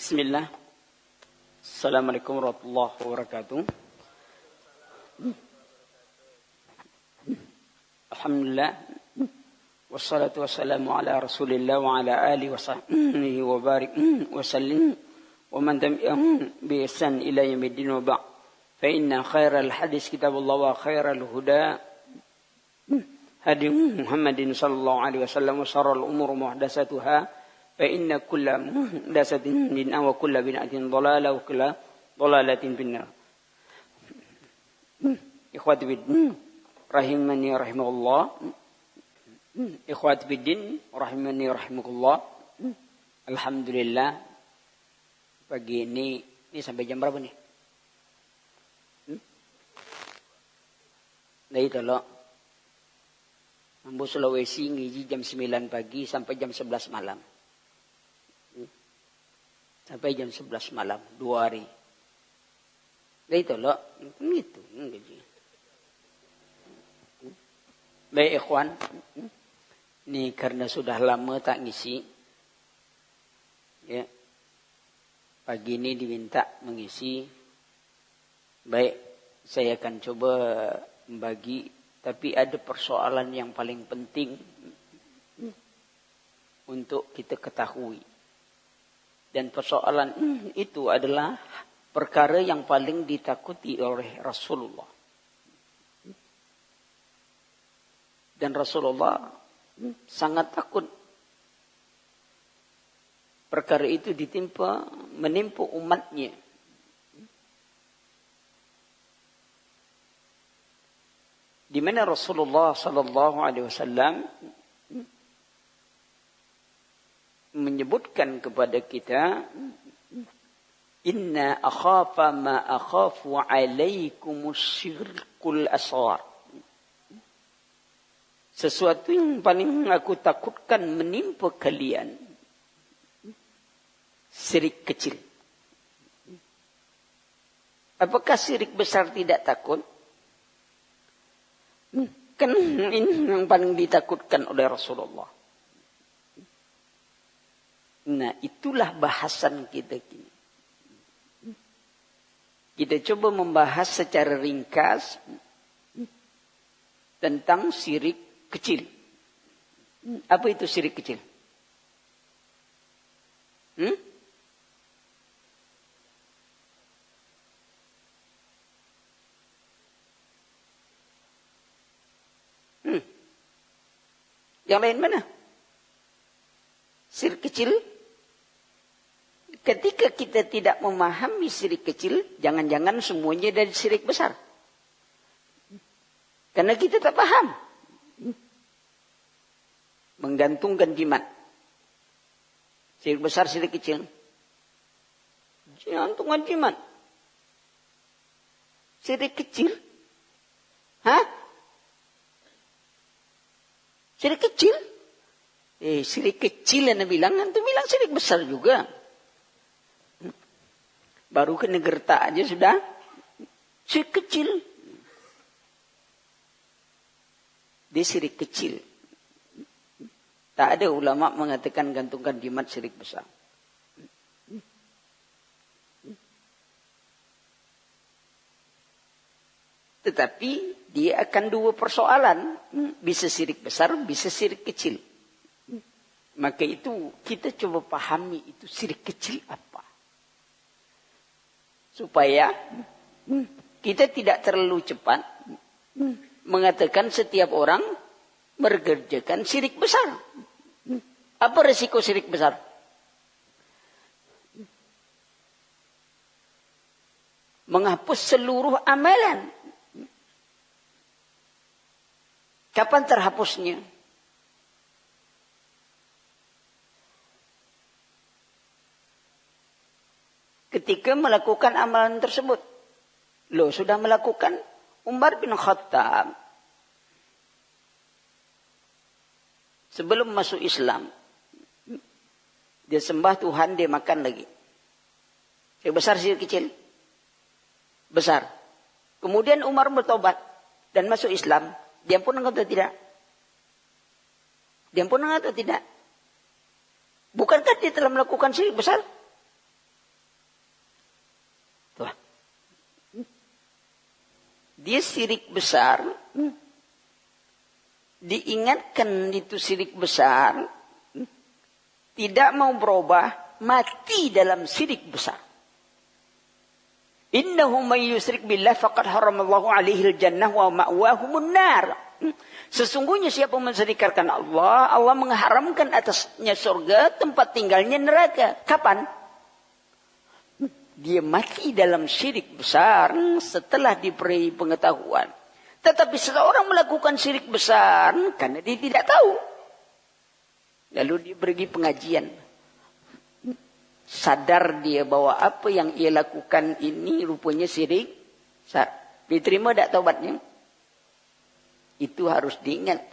Bismillah. Assalamualaikum warahmatullahi wabarakatuh. Alhamdulillah. Wassalatu wassalamu ala rasulillah wa ala alihi wa sahbihi wa barik wa sallim. Wa man tabi'ahum bi ihsan ila yaumiddin wa ba'. Fa inna khairal hadis kitabullah wa khairal huda hadi Muhammadin sallallahu alaihi wasallam wa syarrul umur muhdatsatuha. Fa inna kulla muhdatsatin bid'ah wa kulla bid'atin dhalalah wa kulla dhalalatin finnar. Ikhwati fiddin rahimani rahimakumullah. Ikhwati fiddin rahimani rahimakumullah. Alhamdulillah pagi ini sampai jam berapa nih? Dari tolok Mampu Sulawesi ngiji jam 9 pagi sampai jam 11 malam. Sampai jam 11 malam, 2 hari. Dari tolok gitu. Baik ikhwan, ini karena sudah lama tak ngisi, ya, pagi ini diminta mengisi. Baik, saya akan coba membagi, tapi ada persoalan yang paling penting untuk kita ketahui. Dan persoalan itu adalah perkara yang paling ditakuti oleh Rasulullah. Dan Rasulullah sangat takut perkara itu menimpa umatnya. Di mana Rasulullah sallallahu alaihi wasallam menyebutkan kepada kita, inna akhafa ma akhafu alaikumus syirkul asghar. Sesuatu yang paling aku takutkan menimpa kalian, syirik kecil. Apakah syirik besar tidak takut? Kan ini yang paling ditakutkan oleh Rasulullah. Nah, itulah bahasan kita kini. Kita coba membahas secara ringkas tentang syirik kecil. Apa itu syirik kecil? Yang lain mana? Syirik kecil. Ketika kita tidak memahami syirik kecil, jangan-jangan semuanya dari syirik besar. Karena kita tak paham. Menggantungkan jimat. Syirik besar, syirik kecil. Gantungan jimat. Syirik kecil. Hah? Syirik kecil? Syirik kecil yang bilang, antum bilang syirik besar juga. Baru kena gertak aja sudah syirik kecil. Dia syirik kecil. Tak ada ulama mengatakan gantungkan jimat syirik besar. Tetapi dia akan dua persoalan. Bisa syirik besar, bisa syirik kecil. Maka itu kita coba pahami itu syirik kecil apa. Supaya kita tidak terlalu cepat mengatakan setiap orang mengerjakan syirik besar. Apa resiko syirik besar? Menghapus seluruh amalan. Kapan terhapusnya? Ketika melakukan amalan tersebut. Loh, sudah melakukan. Umar bin Khattab sebelum masuk Islam, dia sembah Tuhan, dia makan lagi. Syirik besar, syirik kecil? Besar. Kemudian Umar bertobat dan masuk Islam. Diampunkan atau tidak? Diampunkan atau tidak? Bukankah dia telah melakukan syirik besar? Dia syirik besar. Diingatkan itu syirik besar. Tidak mau berubah. Mati dalam syirik besar. Innahu may yusyrik billah faqad haramallahu alaihi al-jannah wa ma'wahumun nar. Sesungguhnya siapa mensyirikkan Allah, Allah mengharamkan atasnya surga, tempat tinggalnya neraka. Kapan? Dia mati dalam syirik besar setelah diberi pengetahuan. Tetapi seseorang melakukan syirik besar karena dia tidak tahu. Lalu dia pergi pengajian. Sadar dia bahwa apa yang ia lakukan ini rupanya syirik. Diterima tak taubatnya? Itu harus diingat.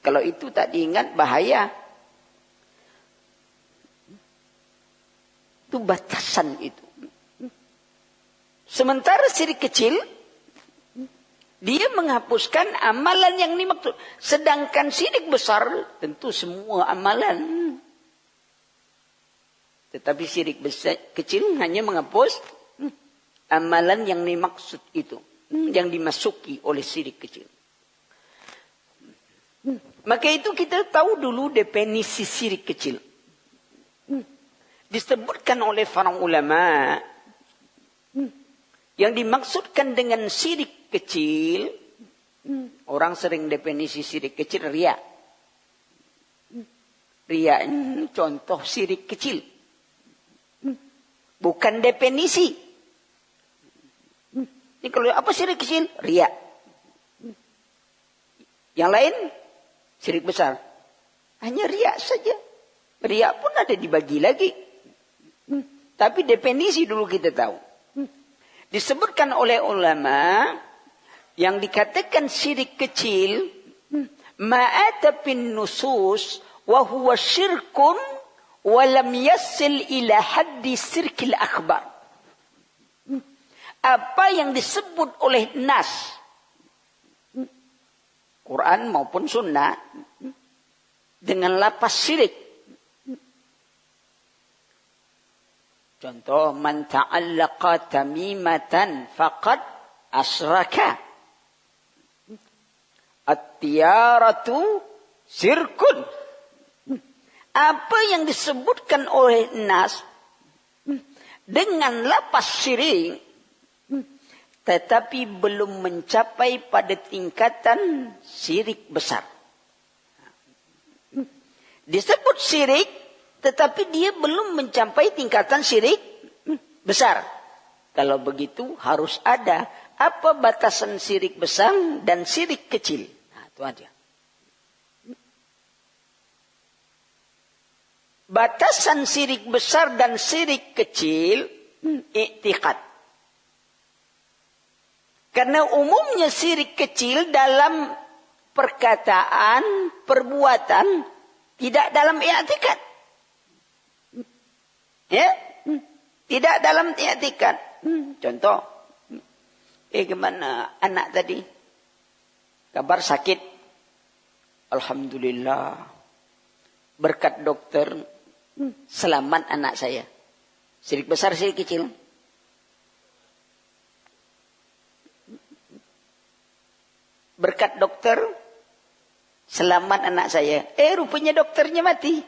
Kalau itu tak diingat bahaya. Itu batasan itu. Sementara syirik kecil, dia menghapuskan amalan yang dimaksud. Sedangkan syirik besar, tentu semua amalan. Tetapi syirik besar, kecil hanya menghapus amalan yang dimaksud itu. Yang dimasuki oleh syirik kecil. Maka itu kita tahu dulu definisi syirik kecil. Disebutkan oleh para ulama. Yang dimaksudkan dengan syirik kecil. Orang sering definisi syirik kecil riya. Riya contoh syirik kecil. Bukan definisi. Ini kalau apa syirik kecil? Riya. Yang lain? Syirik besar. Hanya riya saja. Riya pun ada dibagi lagi. Tapi definisi dulu kita tahu. Disebutkan oleh ulama yang dikatakan syirik kecil, ma'ata bin nusus wa huwa syirkun wa lam yasil ila haddi syirkil akbar. Apa yang disebut oleh nas, Quran maupun sunnah, dengan lapas syirik. Contoh, man ta'allaqa tamimatan faqad asyraka. At-tiyaratu syirkun. Apa yang disebutkan oleh nas dengan lapas syirik, tetapi belum mencapai pada tingkatan syirik besar. Disebut syirik, tetapi dia belum mencapai tingkatan syirik besar. Kalau begitu harus ada apa batasan syirik besar dan syirik kecil. Nah, itu aja. Batasan syirik besar dan syirik kecil, i'tiqad. Karena umumnya syirik kecil dalam perkataan, perbuatan, tidak dalam i'tiqad. Ya, tidak dalam i'tiqad. Contoh, gimana anak tadi? Kabar sakit. Alhamdulillah. Berkat dokter, selamat anak saya. Syirik besar, syirik kecil. Berkat dokter, selamat anak saya. Rupanya dokternya mati.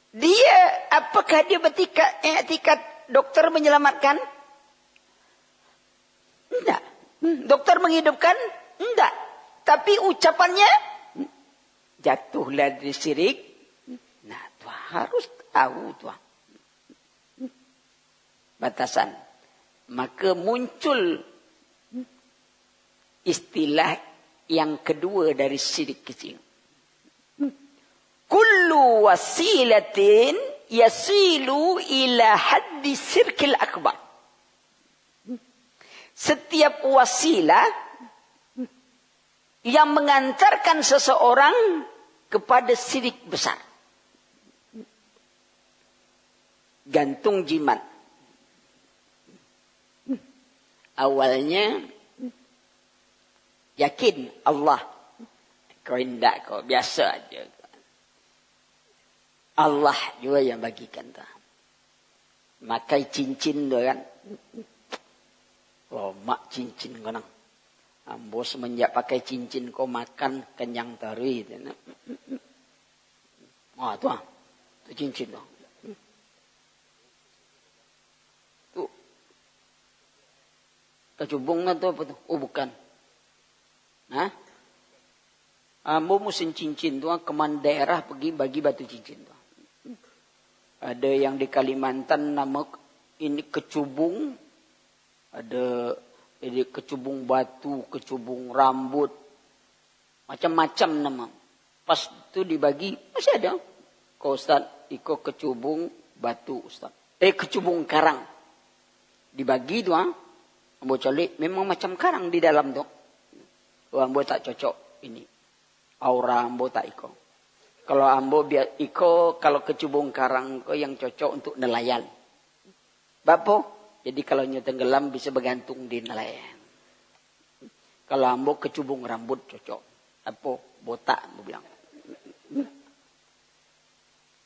Dia, apakah dia bertikad dokter menyelamatkan? Enggak. Dokter menghidupkan? Enggak. Tapi ucapannya jatuhlah di syirik. Nah, tuh harus tahu tuh batasan. Maka muncul istilah yang kedua dari syirik kecil. Kullu wasilatin yasilu ila haddi syirkil akbar. Setiap wasilah yang mengantarkan seseorang kepada syirik besar. Gantung jimat. Awalnya yakin Allah. Kau hendak, kau biasa aja. Allah juga yang bagikan. Makai cincin tu kan. Lomak cincin kenang. Ambo semenjak pakai cincin kau makan kenyang tari. Wah tuh, tuh cincin tuh. Tuh. Kecubungnya tuh apa tuh? Oh bukan. Hah? Ambo musim cincin tuh keman daerah pergi bagi batu cincin tuh. Ada yang di Kalimantan nama ini kecubung. Ada jadi kecubung batu, kecubung rambut. Macam-macam nama. Pas itu dibagi, masih ada. Kau Ustaz, iko kecubung batu Ustaz. Kecubung karang. Dibagi tu ambo calik, memang macam karang di dalam tu. Ambo tak cocok ini. Aura ambo tak iko. Kalau ambo biar iko, kalau kecubung karang ko yang cocok untuk nelayan. Bapo? Jadi kalau nyo tenggelam bisa bergantung di nelayan. Kalau ambo kecubung rambut cocok. Apa? Botak, ambo bilang.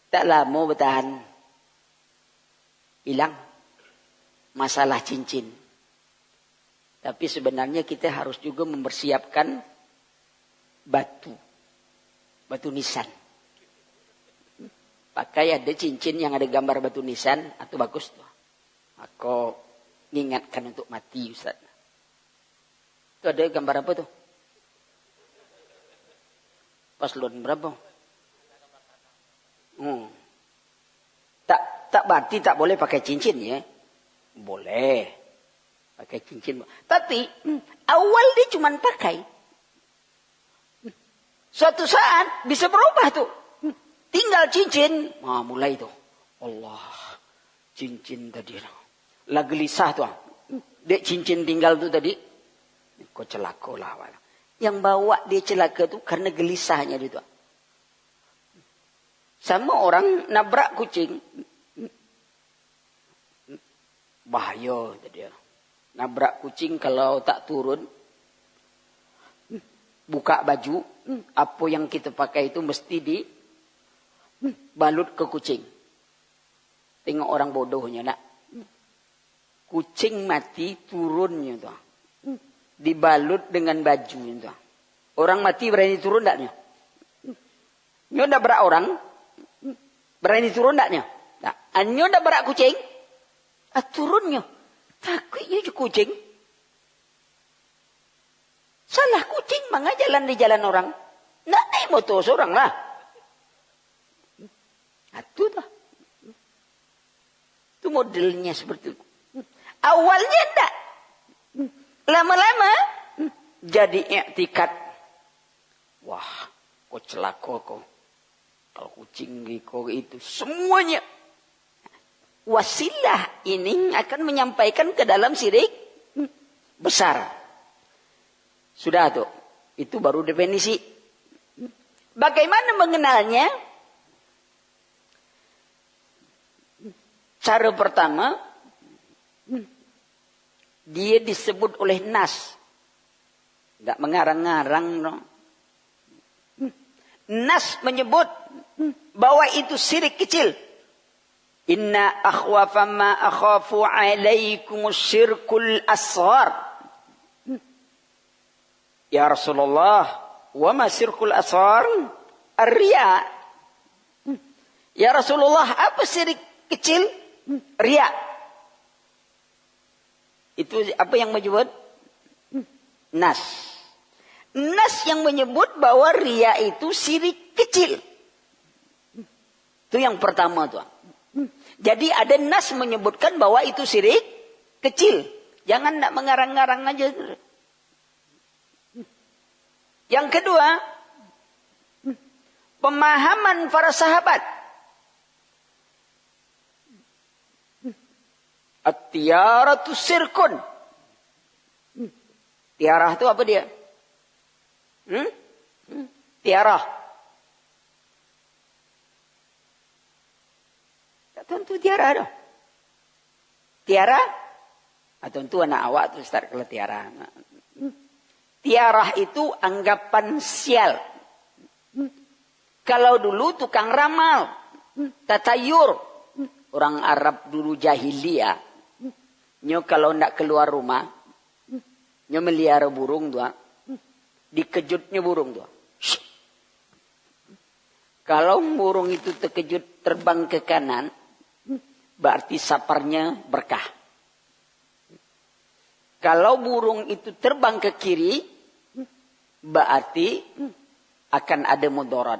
Tak lama bertahan. Hilang. Masalah cincin. Tapi sebenarnya kita harus juga mempersiapkan batu. Batu nisan. Pakai ada cincin yang ada gambar batu nisan. Atau bagus tuh. Aku mengingatkan untuk mati Ustaz. Itu ada gambar apa tuh? Paslon berapa? Tak berarti tak boleh pakai cincin ya. Boleh. Pakai cincin. Tapi awal dia cuma pakai. Suatu saat bisa berubah tuh. Tinggal cincin. Mulai tuh. Allah. Cincin tadi. Lah gelisah tuh. Dek cincin tinggal tuh tadi. Kok celaka lah. Yang bawa dia celaka tuh karena gelisahnya dia tuh. Sama orang nabrak kucing. Bahaya tadi. Nabrak kucing kalau tak turun. Buka baju. Apa yang kita pakai itu mesti balut ke kucing. Tengok orang bodohnya nak. Kucing mati turunnya tuh. Dibalut dengan baju itu. Orang mati berani turun tak? Nyo dah berak orang. Berani turun tak? Nyo dah berak kucing. Turunnya. Takutnya kucing. Salah kucing mangga jalan di jalan orang. Nak naik motor seorang lah. Itu dah. Itu modelnya seperti itu. Awalnya enggak. Lama-lama jadi i'tikad. Wah, kok celaka kok. Kalau kucing kok itu semuanya. Wasilah ini akan menyampaikan ke dalam syirik besar. Sudah tuh. Itu baru definisi. Bagaimana mengenalnya? Cara pertama, dia disebut oleh nas. Enggak mengarang-ngarang. No. Nas menyebut bahwa itu syirik kecil. Inna akhwafa ma akhafu alaikumus syirkul asghar. Ya Rasulullah, wa ma syirkul asghar? Ar-riya. Ya Rasulullah, apa syirik kecil? Riya. Itu apa yang menyebut? Nas. Nas yang menyebut bahwa riya itu syirik kecil. Itu yang pertama tuh. Jadi ada nas menyebutkan bahwa itu syirik kecil. Jangan nak mengarang-ngarang aja. Yang kedua, pemahaman para sahabat. At-tiaratu sirkun. Tiarah itu apa dia? Tiarah. Tak tentu tiarah dah. Tiarah? Tentu anak awak tu start kalau tiarah. Tiarah itu anggapan sial. Kalau dulu tukang ramal, tatayur, orang Arab dulu jahiliyah. Nyo kalau ndak keluar rumah, Nya melihara burung tuh. Dikejutnya burung tuh. Kalau burung itu terkejut terbang ke kanan, berarti saparnya berkah. Kalau burung itu terbang ke kiri, berarti akan ada mudarat.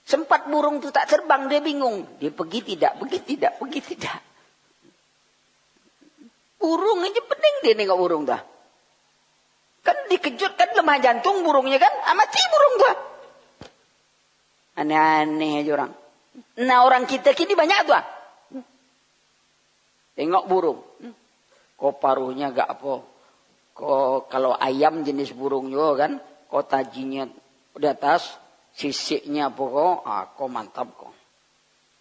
Sempat burung itu tak terbang, dia bingung. Dia pergi tidak, pergi tidak, pergi tidak. Burung aja pening dia nengok burung dah. Kan dikejut kan lemah jantung burungnya kan, mati burung tuh. Aneh-aneh aja orang. Nah orang kita kini banyak tuh. Tengok burung. Kok paruhnya gak apa. Kok kalau ayam jenis burung juga kan. Kok tajinya di atas. Sisiknya apa kok. Kok mantap kok.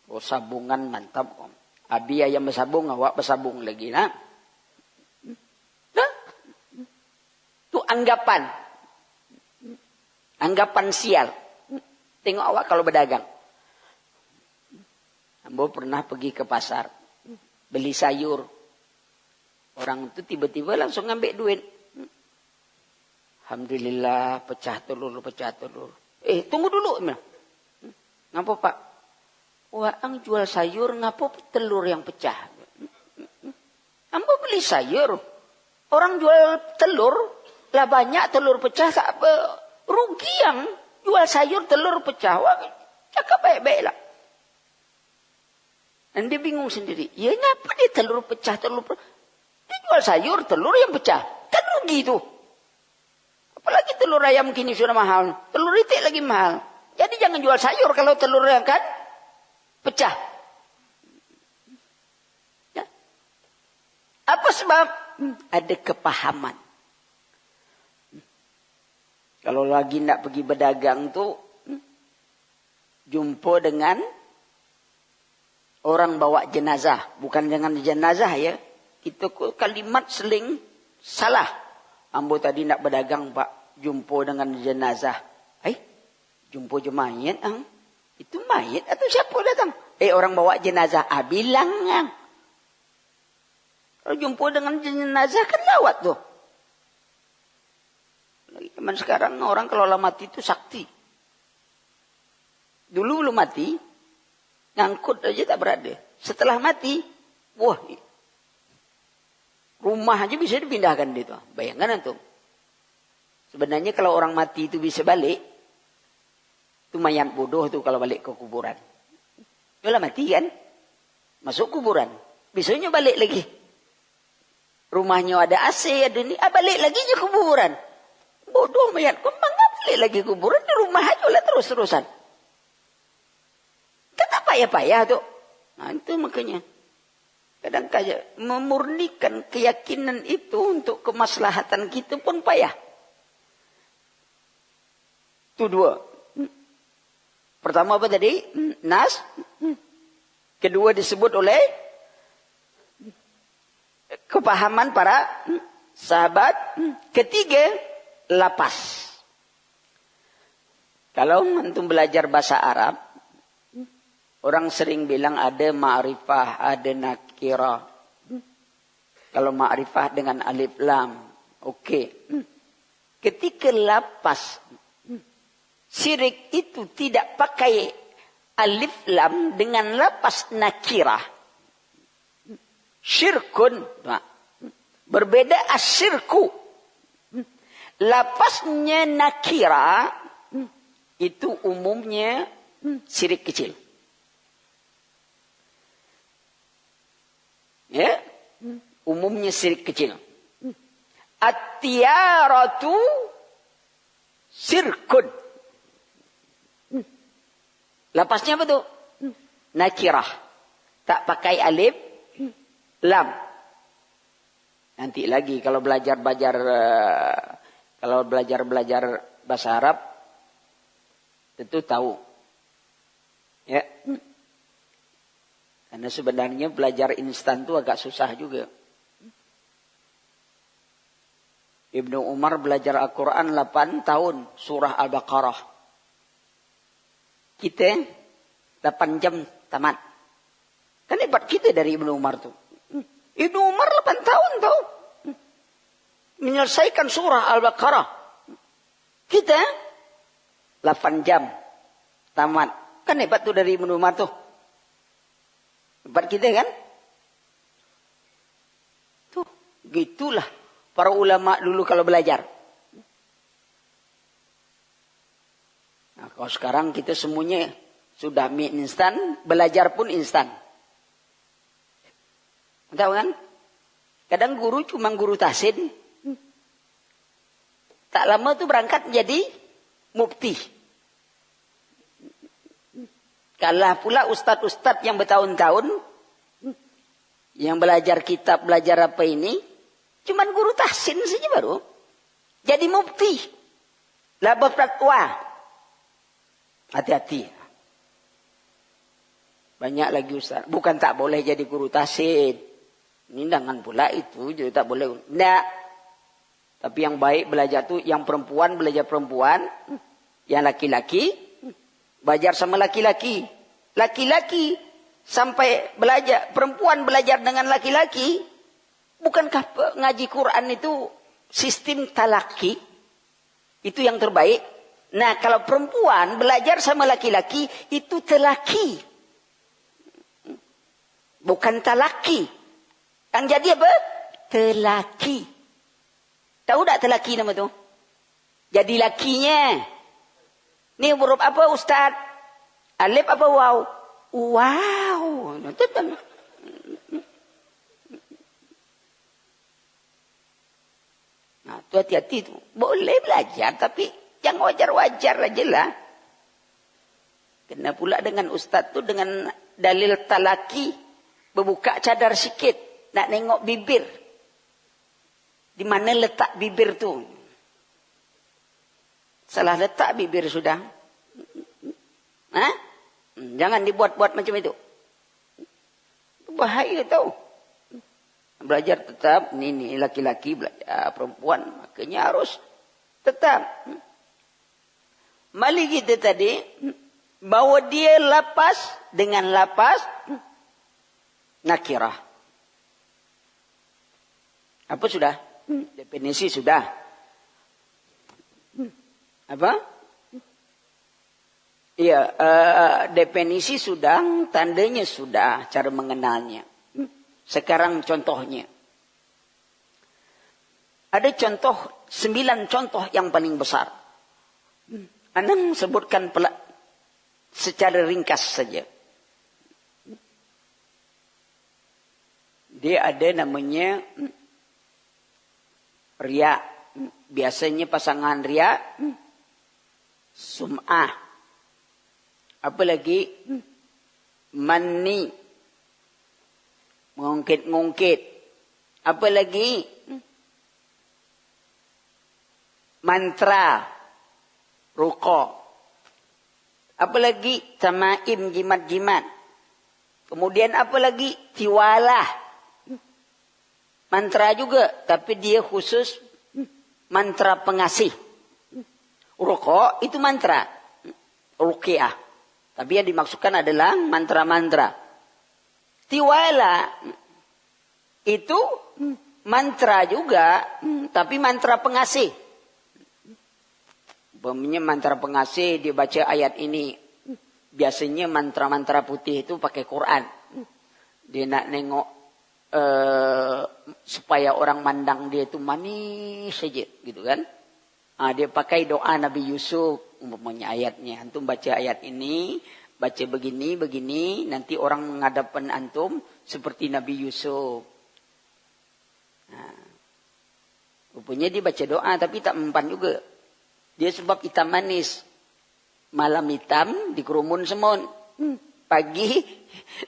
Kok sabungan mantap kok. Abi ayam bersabung. Awak bersabung lagi nah. Nah. Itu anggapan. Anggapan sial. Tengok awak kalau berdagang. Ambo pernah pergi ke pasar. Beli sayur. Orang itu tiba-tiba langsung ngambil duit. Alhamdulillah pecah telur, pecah telur. Tunggu dulu. Ngapa Pak? Orang jual sayur, ngapa telur yang pecah? Ambo beli sayur. Orang jual telur, lah banyak telur pecah. Rugi yang jual sayur telur pecah. Wah, cakap baik-baik lah. Dan dia bingung sendiri. Ya ngapa dia telur pecah, telur pecah? Dia jual sayur, telur yang pecah. Kan rugi itu. Apalagi telur ayam kini sudah mahal. Telur itik lagi mahal. Jadi jangan jual sayur kalau telur yang kan pecah. Ya. Apa sebab? Ada kepahaman. Kalau lagi nak pergi berdagang tuh, jumpa dengan orang bawa jenazah. Bukan dengan jenazah ya. Itu kalimat seling salah. Ambo tadi nak berdagang Pak. Jumpa dengan jenazah. Jumpa je mayat. Itu mayat atau siapa datang? Orang bawa jenazah. Bilang. Kalau jumpa dengan jenazah kan lawat tuh. Zaman sekarang orang kalau lah mati itu sakti. Dulu belum mati. Ngangkut aja tak berada. Setelah mati. Wah. Rumah aja bisa dipindahkan itu. Bayangkan antum. Sebenarnya kalau orang mati itu bisa balik. Itu mayat bodoh tuh kalau balik ke kuburan. Yalah mati kan. Masuk kuburan. Besoknya balik lagi. Rumahnya ada AC, ada ini. Balik lagi ke kuburan. Bodoh mayat. Kemana balik lagi kuburan? Di rumah aja lah terus-terusan. Kenapa ya payah tuh? Nah itu makanya. Kadang-kadang memurnikan keyakinan itu untuk kemaslahatan kita pun payah. Itu dua. Pertama apa tadi? Nas. Kedua disebut oleh kepahaman para sahabat. Ketiga, lapas. Kalau antum belajar bahasa Arab, orang sering bilang ada ma'rifah, ada nakirah. Kalau ma'rifah dengan alif lam, oke. Ketika lapas, syirik itu tidak pakai alif lam dengan lapas nakirah. Syirkun. Berbeda asyirku. Lapasnya nakirah itu umumnya syirik kecil. Ya, umumnya syirik kecil. At-tiyaratu syirkun. Lapasnya apa tuh? Nakirah. Tak pakai alif lam. Nanti lagi kalau belajar bahasa Arab tentu tahu. Ya. Karena sebenarnya belajar instan itu agak susah juga. Ibnu Umar belajar Al-Quran 8 tahun. Surah Al-Baqarah. Kita 8 jam tamat. Kan hebat kita dari Ibnu Umar tuh. Ibnu Umar 8 tahun tahu. menyelesaikan surah Al-Baqarah. Kita 8 jam tamat. Kan hebat tuh dari Ibnu Umar tuh. Hebat kita kan? Tuh, gitulah para ulama dulu kalau belajar. Nah, kalau sekarang kita semuanya sudah mie instan, belajar pun instan. Tahu kan? Kadang guru cuma guru tahsin. Tak lama tuh berangkat menjadi mufti. Kalah pula ustadz-ustadz yang bertahun-tahun, yang belajar kitab, belajar apa ini, cuma guru tahsin saja baru jadi mufti. Labah fatwa. Hati-hati. Banyak lagi ustaz. Bukan tak boleh jadi guru tahsin. Ini jangan pula itu juga tak boleh. Tidak. Tapi yang baik belajar tuh yang perempuan belajar perempuan, yang laki-laki belajar sama laki-laki. Laki-laki sampai belajar, perempuan belajar dengan laki-laki. Bukankah ngaji Quran itu sistem talaki? Itu yang terbaik. Nah, kalau perempuan belajar sama laki-laki itu telaki. Bukan talaki. Yang jadi apa? Telaki. Tahu tak telaki nama tu? Jadi lakinya. Ni huruf apa Ustaz? Alif apa waw? Wow. Nah, tu hati-hati tu. Boleh belajar tapi yang wajar-wajar aja lah. Kena pula dengan Ustaz tu dengan dalil talaki. Berbuka cadar sikit. Nak nengok bibir. Di mana letak bibir tu? Salah letak bibir sudah. Hah? Jangan dibuat-buat macam itu. Bahaya tau. Belajar tetap. Ini laki-laki belajar perempuan. Makanya harus tetap. Mali kita tadi. Bawa dia lapas. Dengan lapas. Nakirah. Apa sudah? Definisi sudah. Apa? Iya, definisi sudah, tandanya sudah, cara mengenalnya. Sekarang contohnya. Ada contoh, 9 contoh yang paling besar. Anang sebutkan secara ringkas saja. Dia ada namanya riya. Biasanya pasangan riya, sum'ah. Apalagi manni, ngungkit-ngungkit. Apalagi mantra, ruqa. Apalagi tamaim, jimat-jimat. Kemudian apalagi tiwalah. Mantra juga, tapi dia khusus mantra pengasih. Ruqa itu mantra, ruqyah. Tapi yang dimaksudkan adalah mantra-mantra. Tiwala itu mantra juga, tapi mantra pengasih. Umpamanya mantra pengasih dia baca ayat ini. Biasanya mantra-mantra putih itu pakai Quran. Dia nak nengok supaya orang mandang dia itu manis saja gitu kan. Dia pakai doa Nabi Yusuf umpamanya ayatnya. Antum baca ayat ini, baca begini, nanti orang menghadapkan antum seperti Nabi Yusuf. Rupanya dia baca doa tapi tak mempan juga. Dia sebab hitam manis. Malam hitam dikerumun semun. Pagi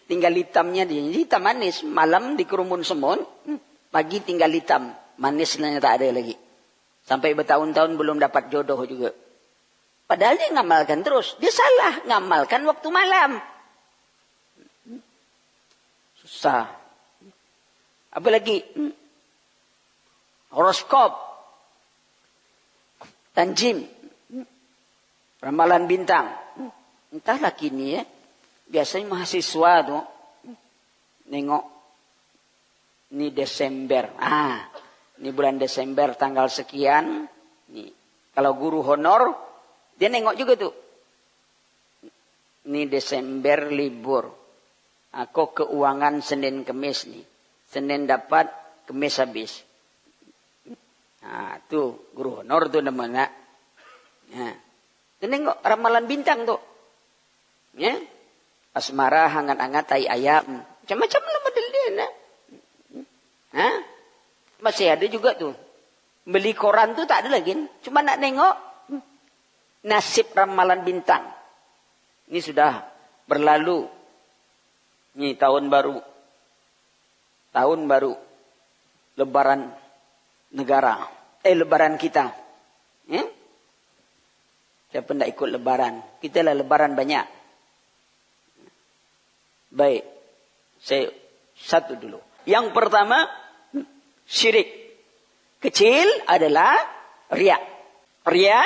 tinggal hitamnya dia. Jadi hitam manis. Malam dikerumun semun. Pagi tinggal hitam. Manisnya tak ada lagi. Sampai bertahun-tahun belum dapat jodoh juga. Padahal dia ngamalkan terus. Dia salah ngamalkan waktu malam. Susah. Apalagi horoskop. Tanjim. Ramalan bintang. Entahlah kini ya. Biasanya mahasiswa tuh nengok ini Desember. Ini bulan Desember tanggal sekian. Nih, kalau guru honor, dia nengok juga tuh. Ini Desember libur. Aku keuangan Senin Kemis nih. Senin dapat, Kemis habis. Nah, tuh guru honor tuh namanya. Nah, dia nengok ramalan bintang tuh. Ya. Asmara hangat-hangat tai ayam. Macam-macam lah model dia. Nah. Hah? Masih ada juga tuh. Beli koran tuh tak ada lagi. Cuma nak nengok nasib ramalan bintang. Ini sudah berlalu. Ini tahun baru. Tahun baru. Lebaran negara. Lebaran kita. Ya? Siapa tidak ikut lebaran? Kita lah lebaran banyak. Baik. Saya satu dulu. Yang pertama, syirik. Kecil adalah riya. Riya,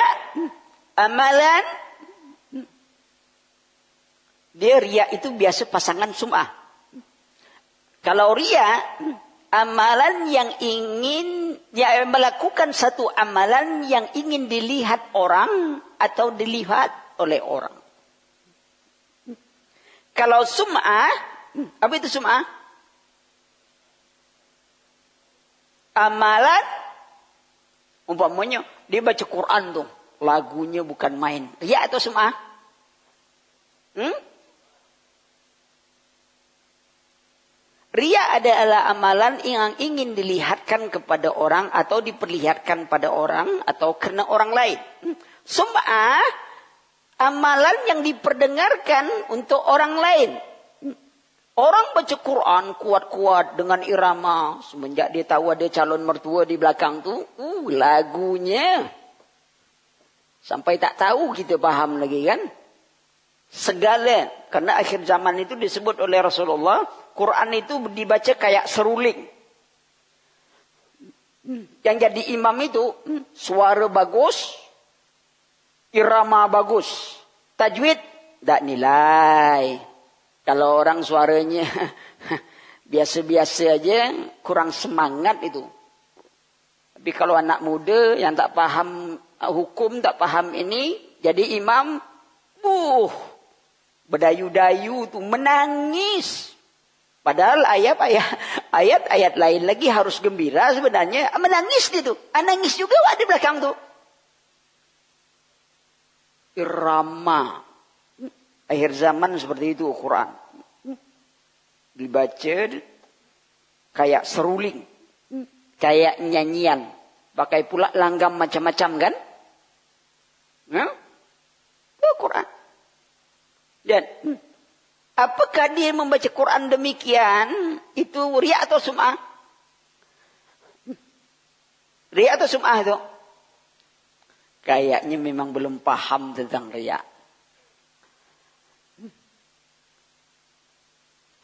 amalan. Dia riya itu biasa pasangan sum'ah. Kalau riya, amalan yang ingin, ya melakukan satu amalan yang ingin dilihat orang atau dilihat oleh orang. Kalau sum'ah, apa itu sum'ah? Amalan, umpamanya dia baca Quran tuh, lagunya bukan main. Riya atau sum'ah? Riya adalah amalan yang ingin dilihatkan kepada orang atau diperlihatkan pada orang atau karena orang lain. Sum'ah, amalan yang diperdengarkan untuk orang lain. Orang baca Quran kuat-kuat dengan irama. Semenjak dia tahu ada calon mertua di belakang tu, lagunya. Sampai tak tahu kita paham lagi kan. Segala. Karena akhir zaman itu disebut oleh Rasulullah, Quran itu dibaca kayak seruling. Yang jadi imam itu, suara bagus, irama bagus. Tajwid, tak nilai. Kalau orang suaranya biasa-biasa aja, kurang semangat itu. Tapi kalau anak muda yang tak paham hukum, tak paham ini, jadi imam, berdayu-dayu tuh, menangis. Padahal ayat-ayat lain lagi harus gembira sebenarnya. Menangis dia tuh. Nangis juga ada di belakang tuh. Irama. Akhir zaman seperti itu Quran. Dibaca kayak seruling. Kayak nyanyian. Pakai pula langgam macam-macam kan. Itu Quran. Dan apakah dia membaca Quran demikian? Itu riya atau sum'ah? Riya atau sum'ah itu? Kayaknya memang belum paham tentang riya.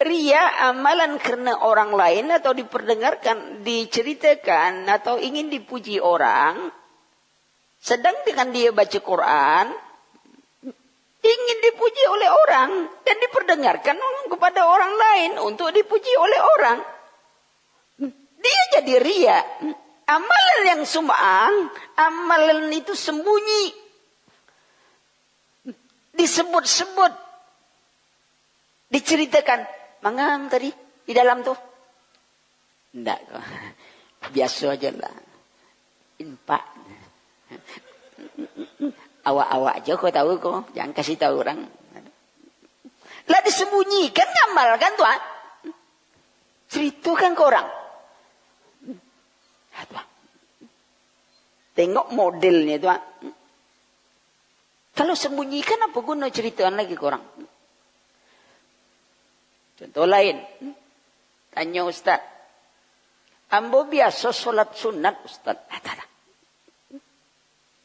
Riya amalan karena orang lain atau diperdengarkan, diceritakan atau ingin dipuji orang. Sedang dengan dia baca Quran, ingin dipuji oleh orang dan diperdengarkan kepada orang lain untuk dipuji oleh orang. Dia jadi riya. Amalan yang sum'ah, amalan itu sembunyi. Disebut-sebut. Diceritakan. Mangang tadi di dalam tuh. Enggak. Biasa aja lah. Impak. Awak-awak aja kau tahu kok. Jangan kasih tahu orang. Lah disembunyikan ngamal kan tuan. Ceritakan ke orang. Tuan. Tengok modelnya tuan. Kalau sembunyikan apa guna ceritakan lagi ke orang. Contoh lain. Tanya Ustaz. Ambo biasa solat sunat Ustaz.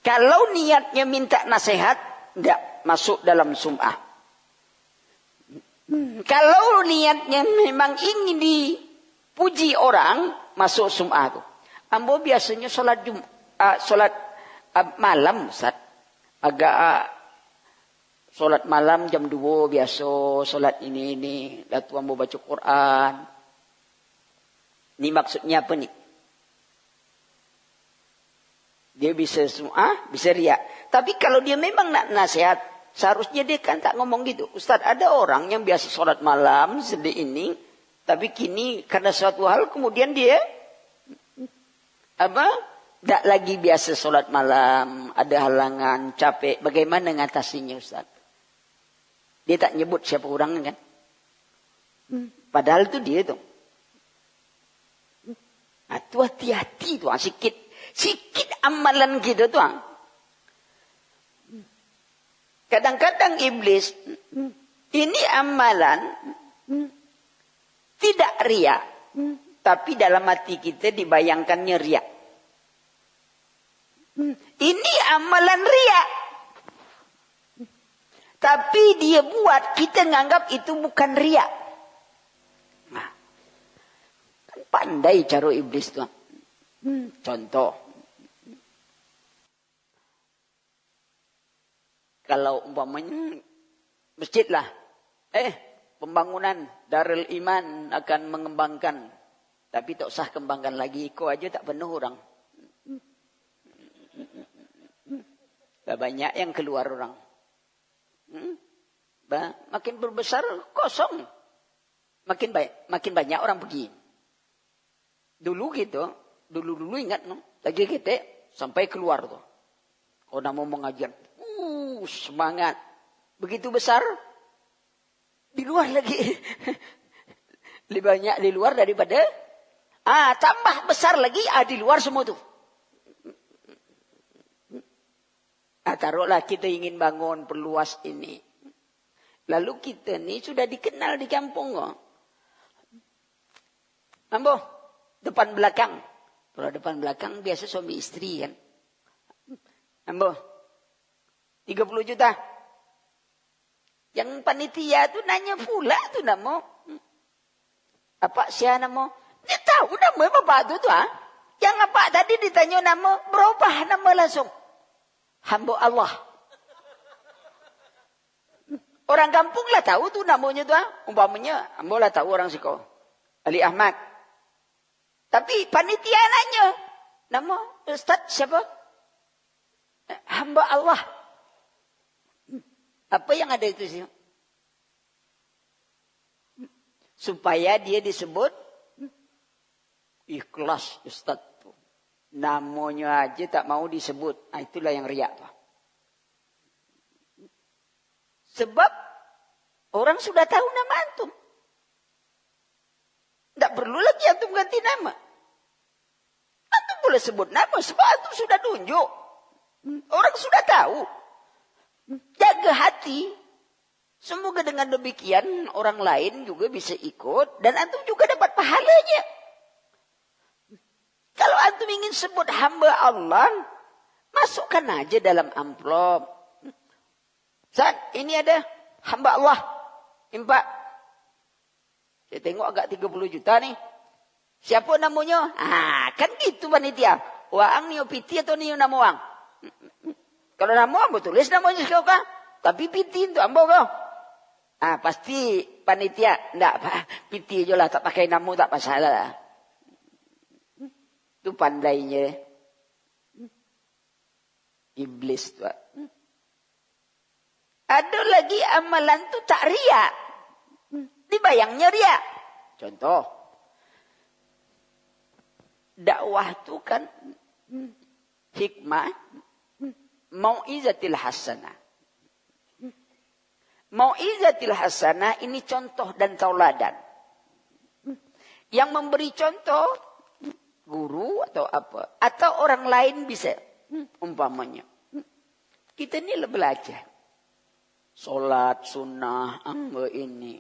Kalau niatnya minta nasihat, tidak masuk dalam sum'ah. Kalau niatnya memang ingin dipuji orang, masuk sum'ah itu. Ambo biasanya solat malam Ustaz. Agak solat malam jam 2 biasa, solat ini. Lalu ambo baca Quran. Ini maksudnya apa nih? Dia bisa bisa riak. Tapi kalau dia memang nak nasihat, seharusnya dia kan tak ngomong gitu. Ustaz, ada orang yang biasa sholat malam sedih ini, tapi kini karena suatu hal kemudian dia tak lagi biasa sholat malam, ada halangan, capek. Bagaimana ngatasinya Ustaz? Dia tak nyebut siapa orangnya kan? Padahal itu dia tuh. Nah, itu hati-hati tuh, sikit amalan kita tuh. Kadang-kadang iblis ini amalan tidak riya, tapi dalam hati kita dibayangkannya riya. Ini amalan riya, tapi dia buat kita nganggap itu bukan riya. Nah, kan pandai cara iblis tuh. Contoh, kalau umpamanya masjid lah, pembangunan Darul Iman akan mengembangkan, tapi tak usah kembangkan lagi, kau aja tak penuh orang. Banyak yang keluar orang. Makin berbesar kosong, makin banyak orang pergi. Dulu gitu, dulu ingat no, lagi kita sampai keluar tuh. Orang mau mengajar, semangat, begitu besar, di luar lagi, lebih banyak di luar daripada, tambah besar lagi, di luar semua tuh. Taruhlah kita ingin bangun perluas ini. Lalu kita ni sudah dikenal di kampung kok. Ambo, depan belakang. Kalau depan belakang biasa suami istri kan. Ambo, 30 juta. Yang panitia tu nanya pula tu namo. Apa siapa namo? Dia tahu nama bapak tu Yang apa tadi ditanya nama, berubah nama langsung. Hamba Allah. Orang kampung lah tahu tu namanya tu. Umpamanya, ambo lah tahu orang Siko. Ali Ahmad. Tapi panitia nanya. Nama Ustaz siapa? Hamba Allah. Apa yang ada itu sih? Supaya dia disebut ikhlas Ustaz. Namanya aja tak mau disebut. Itulah yang riak. Sebab orang sudah tahu nama antum. Tak perlu lagi antum ganti nama. Antum boleh sebut nama sebab antum sudah tunjuk. Orang sudah tahu. Jaga hati. Semoga dengan demikian orang lain juga bisa ikut. Dan antum juga dapat pahalanya. Kalau antum ingin sebut hamba Allah. Masukkan aja dalam amplop. Ustaz, ini ada hamba Allah. Impak. Saya tengok agak 30 juta nih. Siapa namanya? Kan gitu panitia. Waang ni piti atau ni nama wang? Kalau nama ambo tulis namanya siapa? Tapi piti itu ambo kau. Pasti panitia. Enggak, piti aja lah. Tak pakai nama tak masalah. Itu pandainya. Iblis tu. Ada lagi amalan tu tak riak. Dibayangnya riak. Contoh. Dakwah tu kan hikmah mau'izatil hasanah. Mau'izatil hasanah ini contoh dan tauladan. Yang memberi contoh guru atau apa. Atau orang lain bisa. Umpamanya. Kita ni belajar. Solat, sunnah, ini.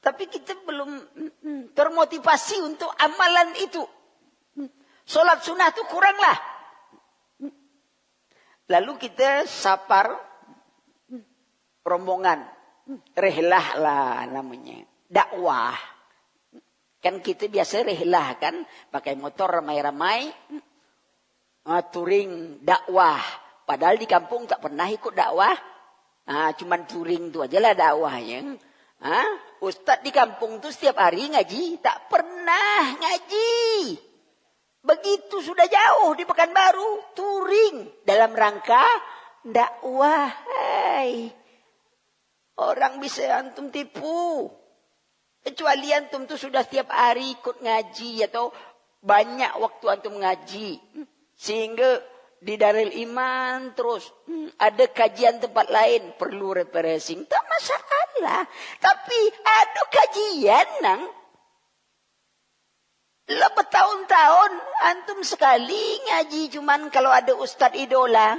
Tapi kita belum termotivasi untuk amalan itu. Solat sunnah itu kuranglah. Lalu kita sapar rombongan. Rehlah lah namanya. Dakwah. Kan kita biasa rehlah kan. Pakai motor ramai-ramai. Touring dakwah. Padahal di kampung tak pernah ikut dakwah. Cuman touring tu aja lah dakwahnya. Ustaz di kampung tu setiap hari ngaji. Tak pernah ngaji. Begitu sudah jauh di Pekanbaru, touring dalam rangka dakwah. Hai. Orang bisa antum tipu. Kecuali antum tuh sudah setiap hari ikut ngaji atau banyak waktu antum ngaji. Sehingga di Darul Iman terus ada kajian tempat lain perlu refreshing. Tak masalah. Tapi ada kajian nang lah bertahun-tahun antum sekali ngaji cuman kalau ada ustaz idola.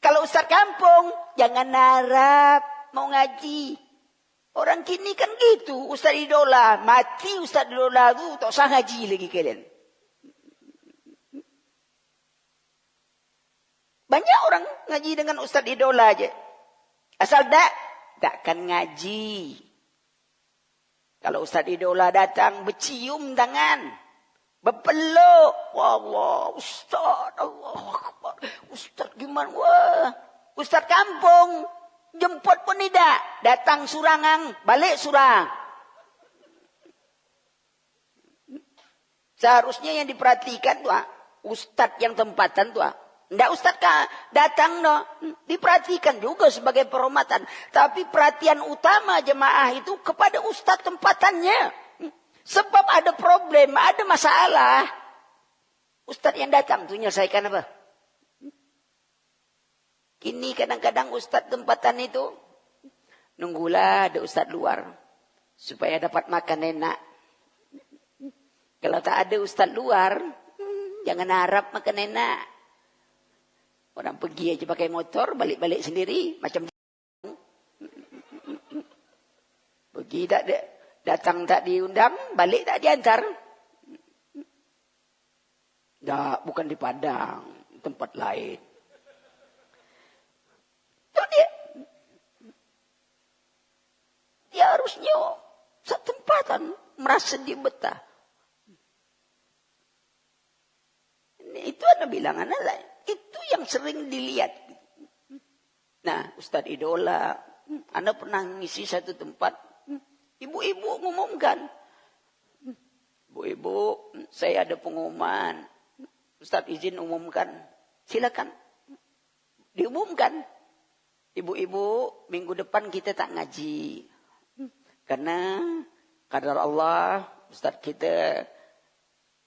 Kalau ustaz kampung jangan harap mau ngaji. Orang kini kan gitu, ustaz idola, mati ustaz idola tu tak usah ngaji lagi kalian. Banyak orang ngaji dengan ustaz idola aja. Asal takkan ngaji. Kalau ustaz idola datang, bercium tangan. Berpeluk. Wallah, ustaz, Allah Akbar. Ustaz gimana? Wah, ustaz kampung. Jemput pun tidak. Datang Surangang, balik Surang. Seharusnya yang diperhatikan tuh, ustaz yang tempatan tuh. Tidak ustaz datang no. Diperhatikan juga sebagai penghormatan. Tapi perhatian utama jemaah itu kepada ustaz tempatannya. Sebab ada problem, ada masalah. Ustaz yang datang tuh menyelesaikan apa? Kini kadang-kadang ustaz tempatan itu nunggulah ada ustaz luar. Supaya dapat makan enak. Kalau tak ada ustaz luar, jangan harap makan enak. Orang pergi aja pakai motor, balik-balik sendiri. Macam pergi tak ada, datang tak diundang, balik tak diantar. Dah, bukan di Padang, tempat lain. Itu dia harusnya setempatan merasa dia betah. Itu anak bilang anak lain. Itu yang sering dilihat. Nah, Ustadz idola. Anda pernah ngisi satu tempat. Ibu-ibu ngumumkan. Ibu-ibu, saya ada pengumuman. Ustadz izin umumkan. Silakan. Diumumkan. Ibu-ibu, minggu depan kita tak ngaji. Karena kadar Allah, Ustadz kita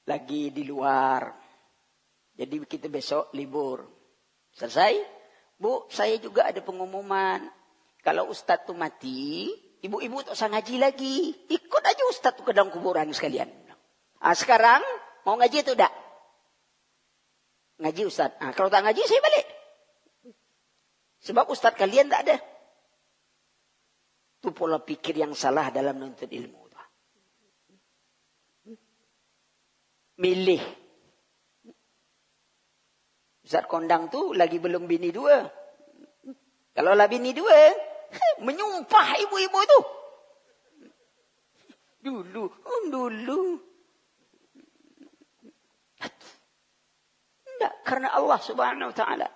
lagi di luar. Jadi kita besok libur. Selesai? Bu, saya juga ada pengumuman. Kalau ustaz tu mati, ibu-ibu tak usah ngaji lagi. Ikut aja ustaz tu ke dalam kuburan sekalian. Sekarang, mau ngaji atau tak? Ngaji ustaz. Kalau tak ngaji, saya balik. Sebab ustaz kalian tak ada. Itu pola pikir yang salah dalam menuntut ilmu. Milih. Ustaz kondang tu lagi belum bini dua. Kalau lah bini dua, menyumpah ibu-ibu tu. Dulu. Tidak, karena Allah Subhanahu Wa Taala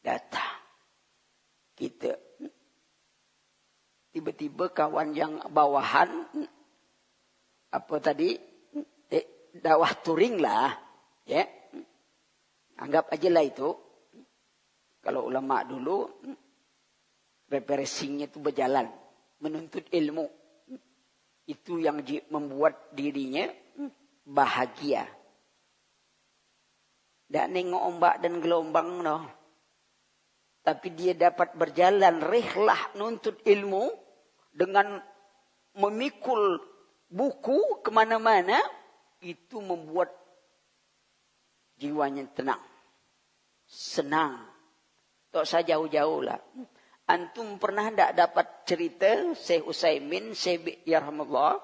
datang. Kita tiba-tiba kawan yang bawahan, apa tadi, dakwah touring lah. Ya, anggap aja lah itu. Kalau ulama dulu, refreshingnya itu berjalan. Menuntut ilmu. Itu yang membuat dirinya bahagia. Tak nengok ombak dan gelombang, no. Tapi dia dapat berjalan rihlah nuntut ilmu. Dengan memikul buku kemana-mana. Itu membuat jiwanya tenang. Senang. Tak usah jauh-jauh lah. Antum pernah tak dapat cerita Syekh Utsaimin, Syekh Yarhamullah,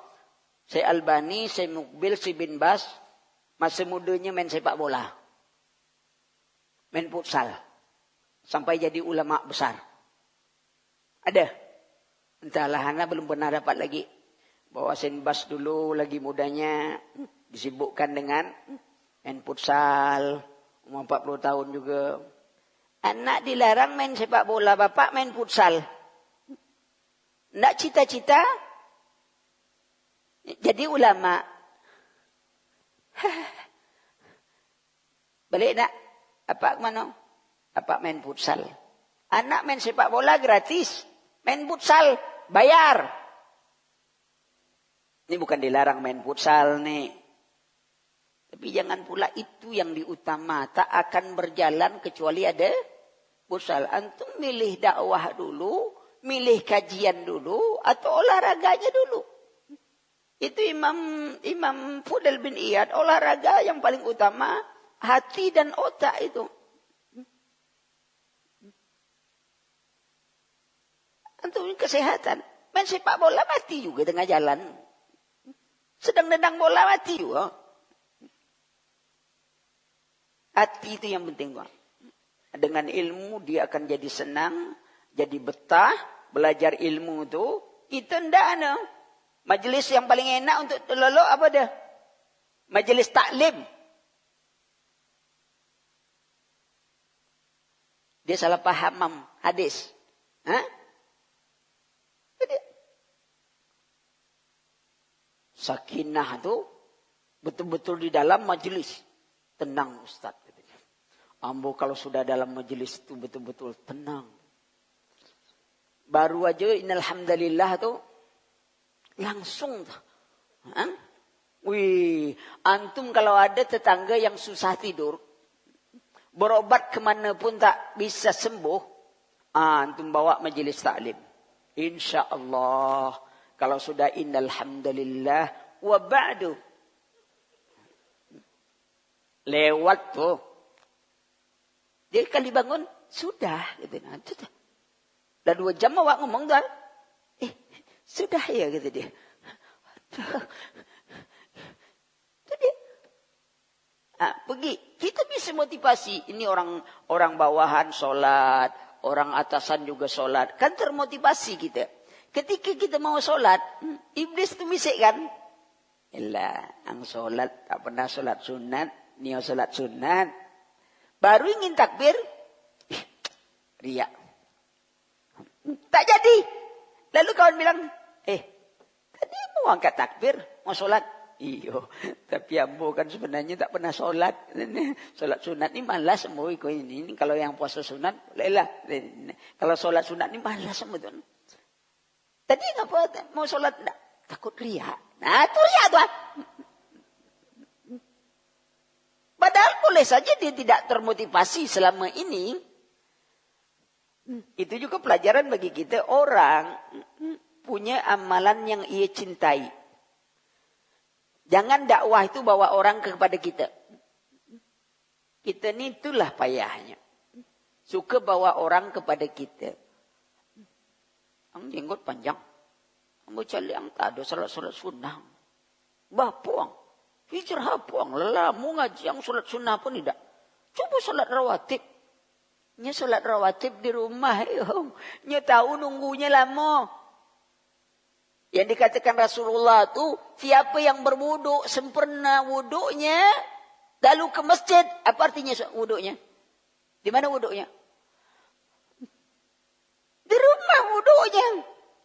Syekh Albani, Syekh Mukbil, Syekh bin Bas, masa mudanya main sepak bola. Main futsal. Sampai jadi ulama besar. Ada? Entahlah, Hana belum pernah dapat lagi. Bahwa Syekh Bas dulu lagi mudanya disibukkan dengan main futsal, umur 40 tahun juga. Anak dilarang main sepak bola, bapak main futsal. Nggak cita-cita? Jadi ulama. Balik nak? Apa mana? Apa main futsal? Anak main sepak bola gratis. Main futsal bayar. Ini bukan dilarang main futsal nih. Tapi jangan pula itu yang diutama. Tak akan berjalan kecuali ada futsal. Antum milih dakwah dulu, milih kajian dulu, atau olahraganya dulu. Itu Imam Fudail bin Iyad, olahraga yang paling utama hati dan otak itu. Antum kesehatan. Main sepak bola mati juga tengah jalan. Sedang nendang bola mati juga. Hati itu yang penting. Dengan ilmu dia akan jadi senang, jadi betah, belajar ilmu itu. Kita ndak ada. Majelis yang paling enak untuk lolo apa dah? Majelis taklim. Dia salah paham hadis. Hah? Sakinah itu betul-betul di dalam majelis. Tenang Ustaz. Ambo kalau sudah dalam majelis itu betul-betul tenang. Baru aja innalhamdulillah tuh langsung. Wih, antum kalau ada tetangga yang susah tidur, berobat kemana pun tak bisa sembuh, antum bawa majelis taklim. Insya Allah. Kalau sudah innalhamdulillah wa ba'du. Lewat tuh. Dia kali bangun, sudah. Gitu. Dah 2 jam awak ngomong dah. Sudah ya gitu dia. Itu dia. Pergi. Kita bisa motivasi. Ini orang bawahan sholat. Orang atasan juga sholat. Kan termotivasi kita. Ketika kita mau sholat, iblis itu bisik kan? Elah, ang sholat, tak pernah sholat sunat, niat sholat sunat. Baru ingin takbir, riak. Tak jadi. Lalu kawan bilang, tadi mau angkat takbir, mau sholat. Iyo, tapi ambo kan sebenarnya tak pernah sholat. Sholat sunat ni malas semua ikut ini. Kalau yang puasa sunat, bolehlah. Kalau sholat sunat ni malas semua tu. Tadi ngapa mau sholat? Takut riak. Nah, itu riak tuan. Padahal boleh saja dia tidak termotivasi selama ini. Itu juga pelajaran bagi kita. Orang punya amalan yang ia cintai. Jangan dakwah itu bawa orang kepada kita. Kita ni itulah payahnya. Suka bawa orang kepada kita. Ang jenggot panjang. Ambo cali ang tado salat-salat sunnah. Bapuang. Hijrah puang. Lelamu ngaji ang salat sunnah pun tidak. Coba salat rawatib. Nya salat rawatib di rumah. Nya tahu nunggunya lama. Yang dikatakan Rasulullah tu, siapa yang berwuduk sempurna wuduknya, lalu ke masjid. Apa artinya wuduknya? Di mana wuduknya? Di rumah wuduknya.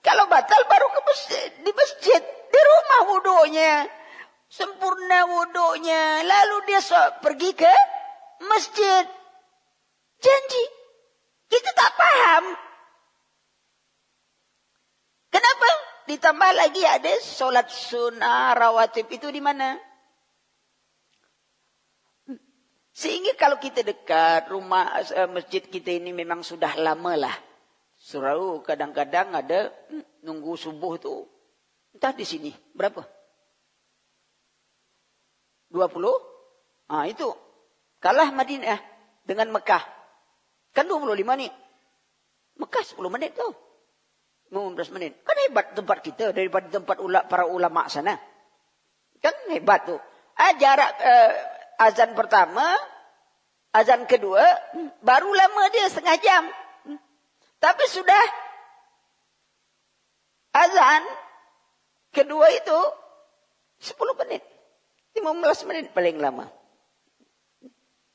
Kalau batal baru ke masjid, di masjid. Di rumah wuduknya. Sempurna wuduknya. Lalu dia pergi ke masjid. Janji. Kita tak paham. Kenapa? Ditambah lagi ada solat sunnah rawatib itu di mana? Sehingga kalau kita dekat rumah masjid kita ini memang sudah lama lah. Surau kadang-kadang ada nunggu subuh tu. Entah di sini. Berapa? 20? Itu. Kalah Madinah dengan Mekah. Kan 25 nih. Mekah 10 menit tu. 15 menit. Kan hebat tempat kita daripada tempat para ulama sana. Kan hebat tu. Jarak azan pertama, azan kedua, baru lama dia setengah jam. Tapi sudah azan kedua itu 10 menit. 15 menit paling lama.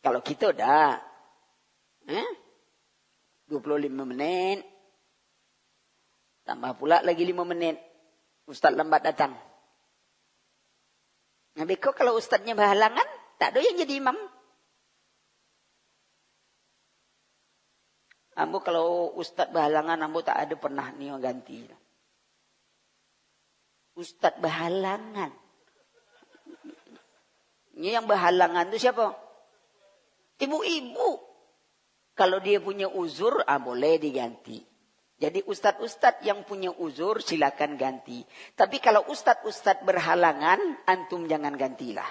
Kalau kita dah 25 menit. Tambah pula lagi 5 menit. Ustaz lambat datang. Nah, beko kalau ustadznya berhalangan, tak ada yang jadi imam. Ambo kalau ustadz berhalangan, ambo tak ada pernah nih ganti. Ustadz berhalangan. Ini yang berhalangan itu siapa? Ibu-ibu. Kalau dia punya uzur, boleh diganti. Jadi ustadz-ustadz yang punya uzur silakan ganti. Tapi kalau ustadz-ustadz berhalangan, antum jangan gantilah.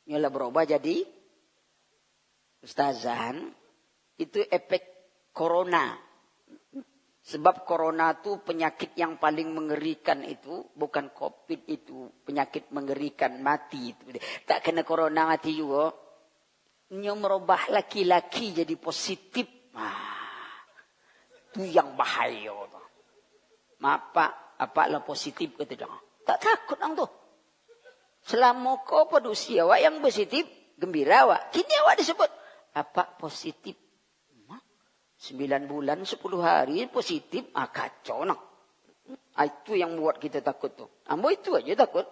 Nyolah berubah jadi ustazan. Itu efek corona. Sebab corona itu penyakit yang paling mengerikan itu. Bukan COVID itu. Penyakit mengerikan, mati itu. Tak kena corona mati juga. Nyo merubah laki-laki jadi positif. Itu yang bahaya. Maaf pak, apalah positif kata dia. Tak takut nang tu. Selama kau pada usia awak yang positif, gembira awak. Kini awak disebut apa positif. 9 bulan, 10 hari positif, kacau nak. Itu yang buat kita takut tu. Ambo itu aja takut.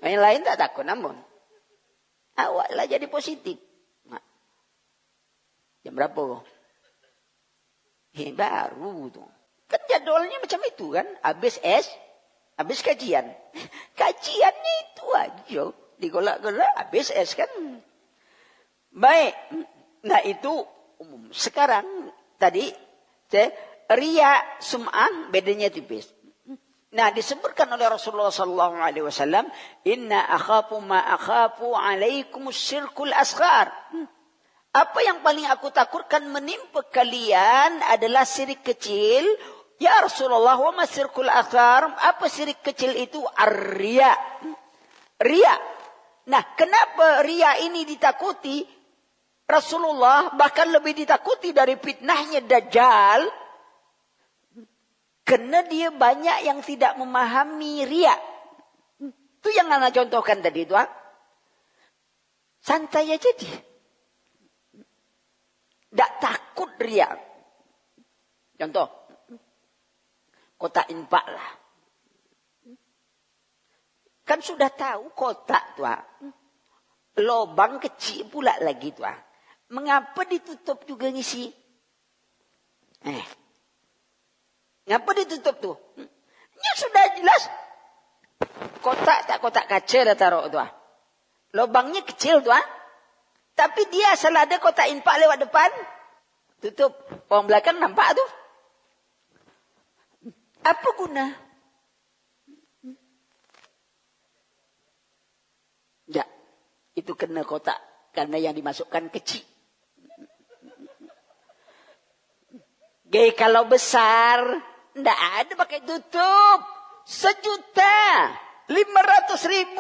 Yang lain tak takut namun. Awak lah jadi positif. Jam berapa? Baru tu. Kan jadwalnya macam itu kan. Habis kajian. Kajiannya itu aja. Digolak-golak, habis kan. Baik. Nah itu umum. Sekarang tadi riya, sum'ah bedanya tipis. Nah disebutkan oleh Rasulullah sallallahu alaihi wasallam, "Inna akhafu ma akhafu alaikum syirkul asghar." Apa yang paling aku takutkan menimpa kalian adalah syirik kecil. Ya Rasulullah, wa ma syirkul asghar? Apa syirik kecil itu? Ar-riya. Riya. Nah, kenapa riya ini ditakuti? Rasulullah bahkan lebih ditakuti dari fitnahnya Dajjal. Karena dia banyak yang tidak memahami riya. Itu yang Ana contohkan tadi itu. Santai aja dia. Tak takut riya. Contoh. Kotak infak lah. Kan sudah tahu kotak tu. Lobang kecil pula lagi tu. Mengapa ditutup juga ngisi? Ngapa ditutup tu? Ya sudah jelas. Kotak tak kotak kaca dah taruh tu. Lobangnya kecil tu. Tapi dia asal ada kotak infak lewat depan. Tutup. Orang belakang nampak tu. Apa guna? Tak. Itu kena kotak. Karena yang dimasukkan kecil. Kalau besar, ndak ada pakai tutup. 1.500.000.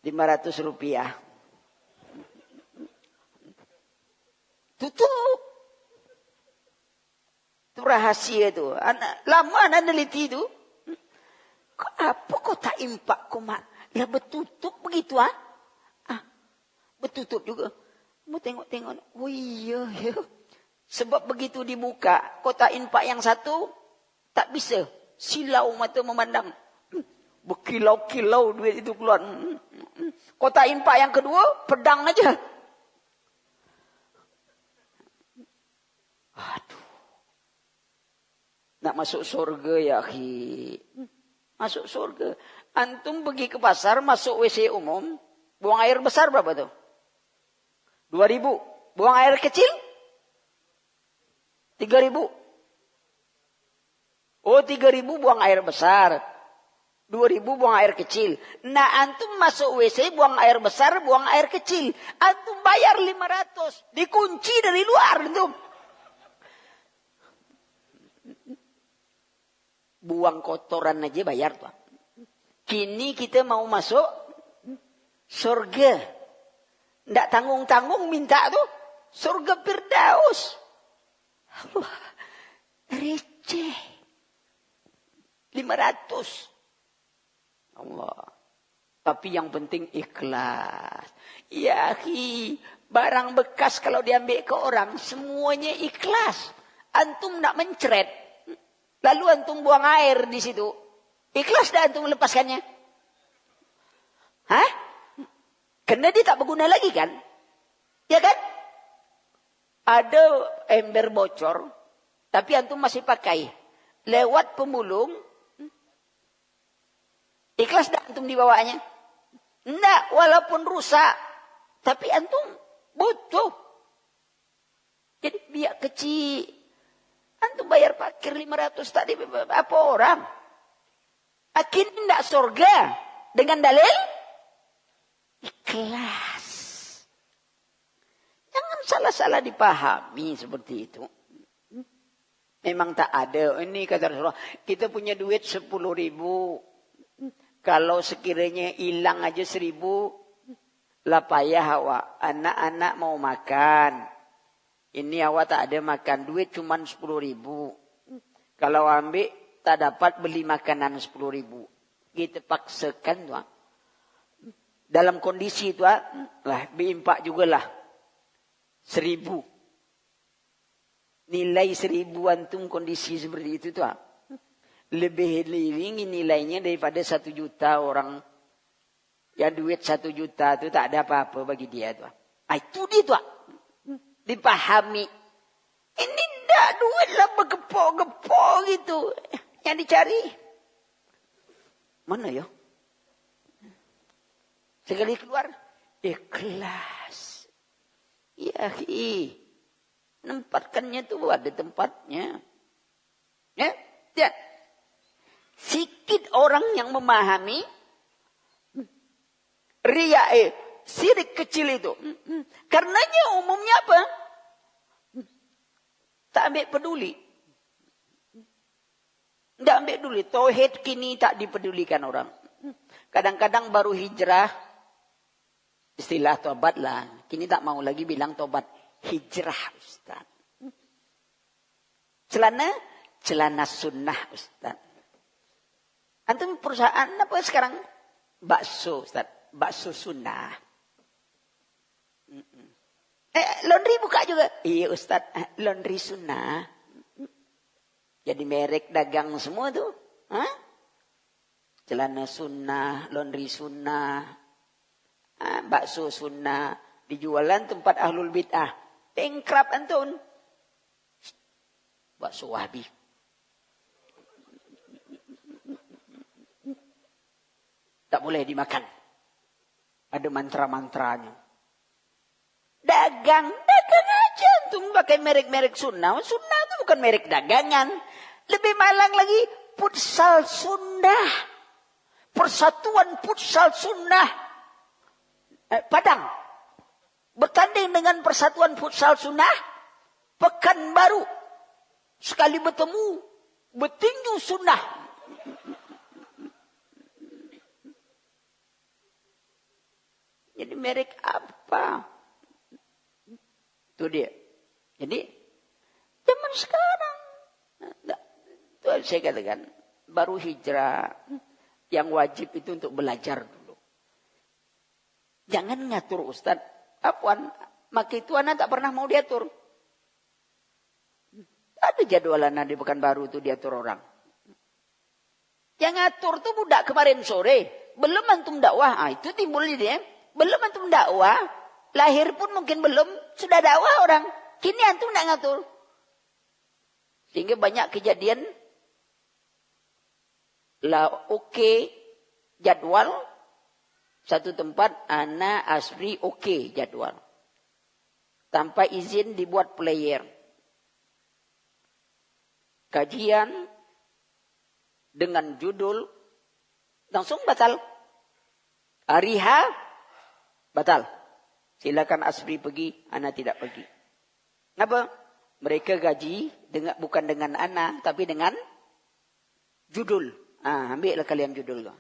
500 rupiah. Tutup. Itu rahasia itu. Lama anak neliti itu. Apa kotak impak kau mak? Lah bertutup begitu bertutup juga. Mau tengok-tengok. Oh iya. Sebab begitu dibuka, kotak infak yang satu, tak bisa. Silau mata memandang. Berkilau-kilau duit itu keluar. Kotak infak yang kedua, pedang aja. Aduh. Nak masuk surga ya akhi. Masuk surga. Antum pergi ke pasar, masuk WC umum. Buang air besar berapa tuh? 2.000. Buang air kecil? 3.000. Oh 3.000 buang air besar. 2.000 buang air kecil. Nah antum masuk WC buang air besar, buang air kecil. Antum bayar 500. Dikunci dari luar antum. Buang kotoran aja bayar tuh. Kini kita mau masuk surga. Nggak tanggung-tanggung minta tuh. Surga Firdaus. Allah. Receh. 500. Allah. Tapi yang penting ikhlas. Ya akhi. Barang bekas kalau diambil ke orang. Semuanya ikhlas. Antum nak mencret. Lalu antum buang air di situ. Ikhlas dah antum melepaskannya? Hah? Karena dia tak berguna lagi kan? Ya kan? Ada ember bocor, tapi antum masih pakai. Lewat pemulung, ikhlas dah antum dibawanya? Enggak, walaupun rusak. Tapi antum butuh. Jadi biar kecil. Antum bayar parkir 500 tadi apa orang? Akhirnya enggak surga. Dengan dalil ikhlas. Jangan salah-salah dipahami seperti itu. Memang tak ada. Ini kata Rasulullah, kita punya duit 10.000. Kalau sekiranya hilang aja 1.000, lah payah awak. Anak-anak mau makan. Ini awak tak ada makan. Duit cuma 10.000. Kalau ambil, tak dapat beli makanan 10.000. Kita paksakan tuan. Dalam kondisi itu lah beimpak jugalah 1.000. Nilai 1.000 antum kondisi seperti itu tuan. Lebih tinggi nilainya daripada 1 juta orang. Ya duit 1 juta itu tak ada apa-apa bagi dia tuan. Itu dia tuan. Dipahami. Ini ndak duit lah bergepok-gepok gitu. Yang dicari. Mana ya? Sekali keluar. Ikhlas. Ya nempatkannya tu ada tempatnya. Ya. Ya. Sikit orang yang memahami. Riya sirik kecil itu. Karenanya umumnya apa? Tak ambil peduli. Tak ambil peduli. Tauhid kini tak dipedulikan orang. Kadang-kadang baru hijrah. Istilah tobat lah. Kini tak mau lagi bilang tobat. Hijrah Ustaz. Celana sunnah Ustaz. Antum perusahaan apa sekarang? Bakso Ustaz. Bakso sunnah. Laundry buka juga. Iya Ustaz. Laundry sunnah. Jadi merek dagang semua tuh. Hah? Celana sunnah. Laundry sunnah. Bakso sunnah. Dijualan tempat ahlul bid'ah. Tengkrap antun. Bakso wahabi. Tak boleh dimakan. Ada mantra-mantranya. Dagang aja antum pakai merek-merek sunnah. Sunnah itu bukan merek dagangan. Lebih malang lagi futsal sunnah. Persatuan futsal sunnah. Padang. Bertanding dengan persatuan futsal sunnah. Pekanbaru. Sekali bertemu. Bertinju sunnah. Jadi merek apa? Itu dia. Jadi zaman sekarang. Itu saya katakan. Baru hijrah. Yang wajib itu untuk belajar dulu. Jangan ngatur Ustaz. Apaan? Maka itu anak tak pernah mau diatur. Ada jadwalan di Pekanbaru itu diatur orang. Yang ngatur tuh budak kemarin sore. Belum antum dakwah. Itu timbul dia. Belum antum dakwah. Lahir pun mungkin belum. Sudah dakwah orang. Kini antum nak ngatur. Sehingga banyak kejadian. Oke. Jadwal. Satu tempat. Ana Asri oke jadwal. Tanpa izin dibuat player. Kajian. Dengan judul. Langsung batal. Hari H. Batal. Silakan Asri pergi, Ana tidak pergi. Kenapa? Mereka gaji bukan dengan Ana, tapi dengan judul. Ambillah kalian judul.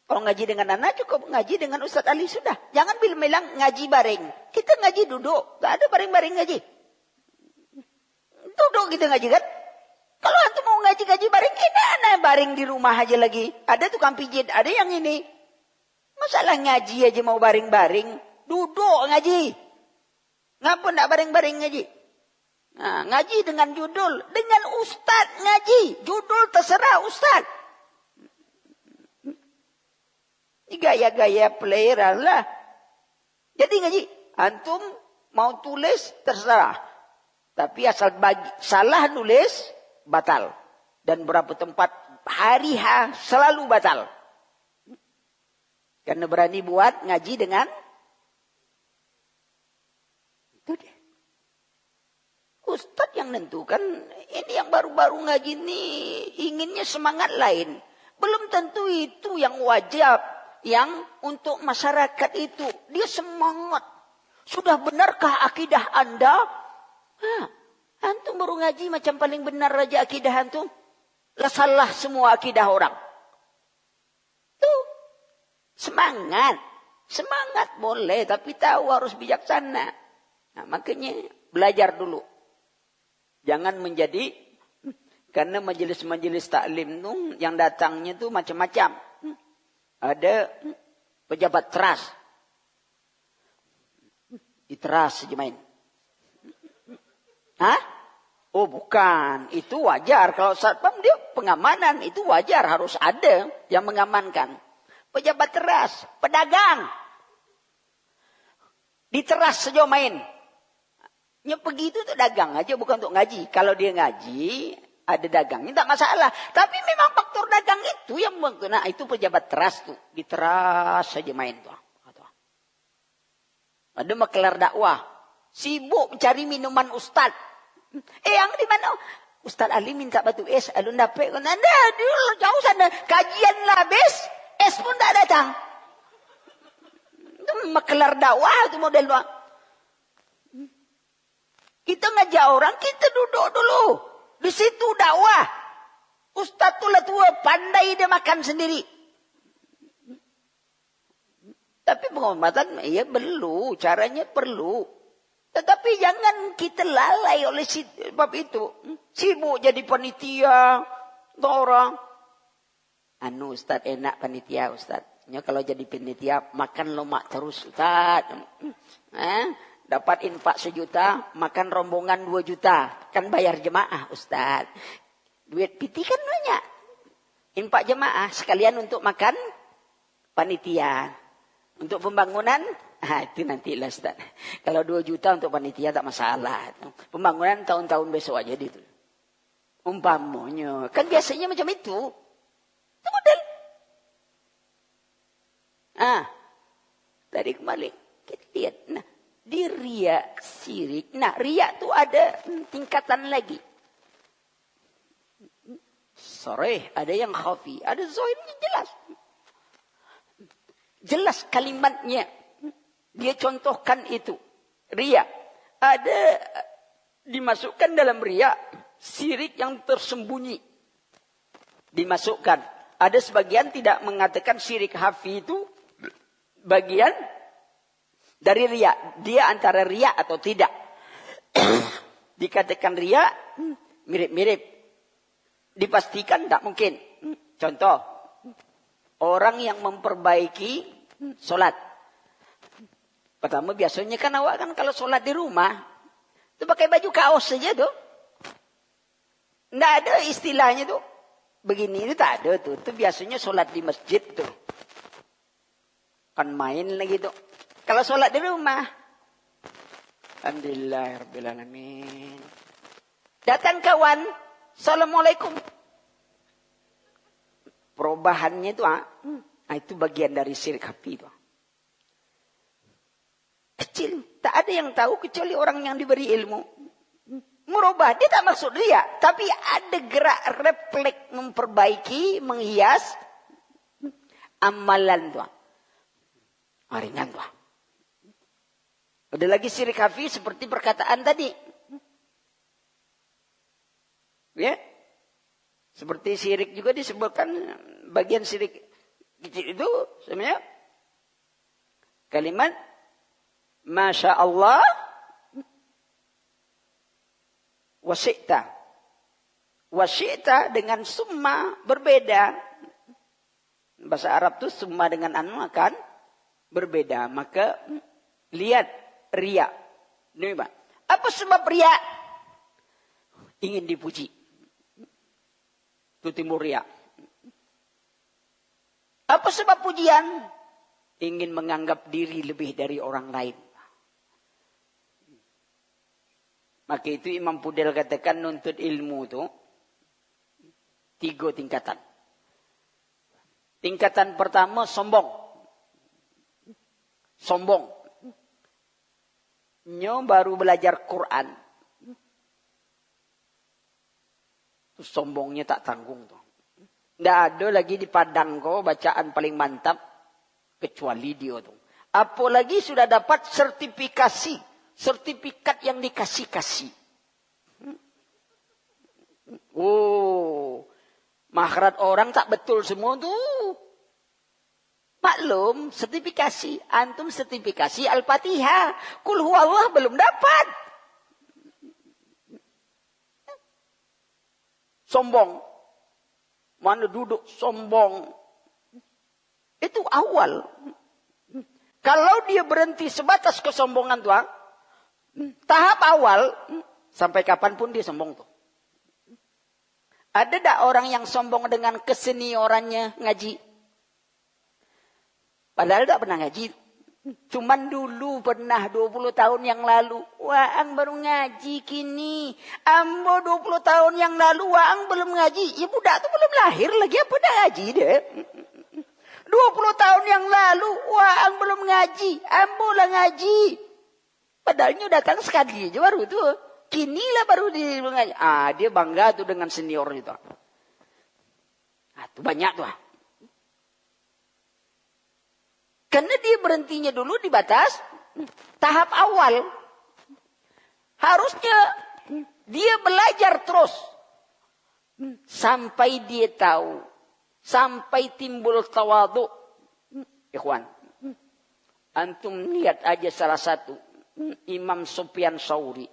Kalau ngaji dengan Ana cukup ngaji dengan Ustaz Ali sudah. Jangan bilang ngaji bareng. Kita ngaji duduk, tak ada bareng-bareng ngaji. Duduk kita ngaji kan? Kalau antum mau ngaji-ngaji bareng, enak bareng di rumah aja lagi. Ada tukang pijit, ada yang ini. Masalah ngaji aja mau bareng-bareng. Duduk ngaji. Ngapa enggak bareng-bareng ngaji? Nah, ngaji dengan judul, dengan ustaz ngaji. Judul terserah ustaz. Ini gaya-gaya pelayaran lah. Jadi ngaji, antum mau tulis terserah. Tapi asal salah nulis, batal. Dan berapa tempat hari H selalu batal. Karena berani buat ngaji dengan itu dia. Ustadz yang nentukan, ini yang baru-baru ngaji ini inginnya semangat lain. Belum tentu itu yang wajib, yang untuk masyarakat itu. Dia semangat. Sudah benarkah akidah Anda? Antum baru ngaji macam paling benar aja akidah antum. Lah salah semua akidah orang. Tuh. Semangat. Semangat boleh, tapi tahu harus bijaksana. Nah, makanya belajar dulu. Jangan menjadi, karena majelis-majelis taklim tuh yang datangnya tuh macam-macam. Ada pejabat teras. Diteras aja main. Hah? Oh bukan, itu wajar. Kalau satpam dia pengamanan, itu wajar. Harus ada yang mengamankan. Pejabat teras, pedagang. Diteras saja main. Pergi itu untuk dagang aja, bukan untuk ngaji. Kalau dia ngaji, ada dagangnya, tak masalah. Tapi memang faktor dagang itu yang nah itu pejabat teras tuh. Diteras saja main tuh. Ada makelar dakwah. Sibuk mencari minuman ustad. Yang di mana? Ustad Ali minta batu es, alun dapat. Anda dulu jauh sana. Kajian lah habis, es pun tak datang. Itu makelar dakwah itu model doang. Kita ngajak orang, kita duduk dulu. Di situ dakwah. Ustaz tua pandai dia makan sendiri. Tapi penghormatan, ya perlu. Caranya perlu. Tetapi jangan kita lalai oleh sebab itu. Sibuk jadi panitia. Orang. Ustaz enak panitia Ustaz. Kalau jadi panitia, makan lemak terus Ustaz. Dapat infak 1 juta, makan rombongan 2 juta. Kan bayar jemaah, Ustaz. Duit piti kan banyak. Infak jemaah, sekalian untuk makan panitia. Untuk pembangunan, itu nantilah Ustaz. Kalau 2 juta untuk panitia tak masalah. Pembangunan tahun-tahun besok aja itu. Umpamanya. Kan biasanya macam itu. Itu model. Tadi kembali. Kita lihat. Nah. Di riya syirik. Nah, riya itu ada tingkatan lagi. Soreh, ada yang khafi, ada zahirnya jelas. Jelas kalimatnya. Dia contohkan itu. Riya. Ada dimasukkan dalam riya syirik yang tersembunyi. Dimasukkan. Ada sebagian tidak mengatakan syirik khafi itu bagian dari riya. Dia antara riya atau tidak. Dikatakan riya, mirip-mirip. Dipastikan tak mungkin. Contoh. Orang yang memperbaiki solat. Pertama biasanya kan awak kan kalau solat di rumah. Itu pakai baju kaos saja tuh. Nggak ada istilahnya tuh. Begini itu tak ada tuh. Itu biasanya solat di masjid tuh. Kan main lagi tuh. Kalau sholat di rumah. Alhamdulillahirrahmanirrahim. Datang kawan. Assalamualaikum. Perubahannya itu. Itu bagian dari syirik khafi itu. Kecil. Tak ada yang tahu kecuali orang yang diberi ilmu. Merubah. Dia tak maksud dia. Tapi ada gerak refleks memperbaiki. Menghias. Amalan itu. Ringan itu. Ada lagi syirik khafi seperti perkataan tadi. Ya. Seperti syirik juga disebutkan bagian syirik kecil itu sebenarnya kalimat Masya Allah wasyi'ta. Wasyi'ta dengan summa berbeda. Bahasa Arab itu summa dengan anu akan berbeda. Maka lihat riya. Apa sebab riya? ingin dipuji. Itu timbul riya. Apa sebab pujian? Ingin menganggap diri lebih dari orang lain. Maka itu Imam Fudel katakan nuntut ilmu itu 3 tingkatan. Tingkatan pertama sombong. Sombong. Nyo baru belajar Quran. Tuh sombongnya tak tanggung tuh. Nggak ada lagi di Padang kok bacaan paling mantap kecuali dia tuh. Apalagi sudah dapat sertifikasi, sertifikat yang dikasih-kasih. Oh, makhraj orang tak betul semua tuh. Maklum, sertifikasi. Antum sertifikasi Al-Fatihah. Qul huwallah belum dapat. Sombong. Mana duduk sombong. Itu awal. Kalau dia berhenti sebatas kesombongan tuh, tahap awal, sampai kapanpun dia sombong tuh. Ada tak orang yang sombong dengan keseniorannya ngaji? Padahal tak pernah ngaji. Cuman dulu pernah 20 tahun yang lalu. Waang baru ngaji kini. Ambo 20 tahun yang lalu Waang belum ngaji. Ya budak tu belum lahir lagi apa dah ngaji deh. 20 tahun yang lalu Waang belum ngaji. Ambo lah ngaji. Padahalnya datang sekali aja baru tu. Kini lah baru dia ngaji. Dia bangga tu dengan seniornya tu. Tu banyak tu. Karena dia berhentinya dulu di batas tahap awal. Harusnya dia belajar terus. Sampai dia tahu. Sampai timbul tawadhu. Ikhwan. Antum lihat aja salah satu. Imam Sufyan Tsauri.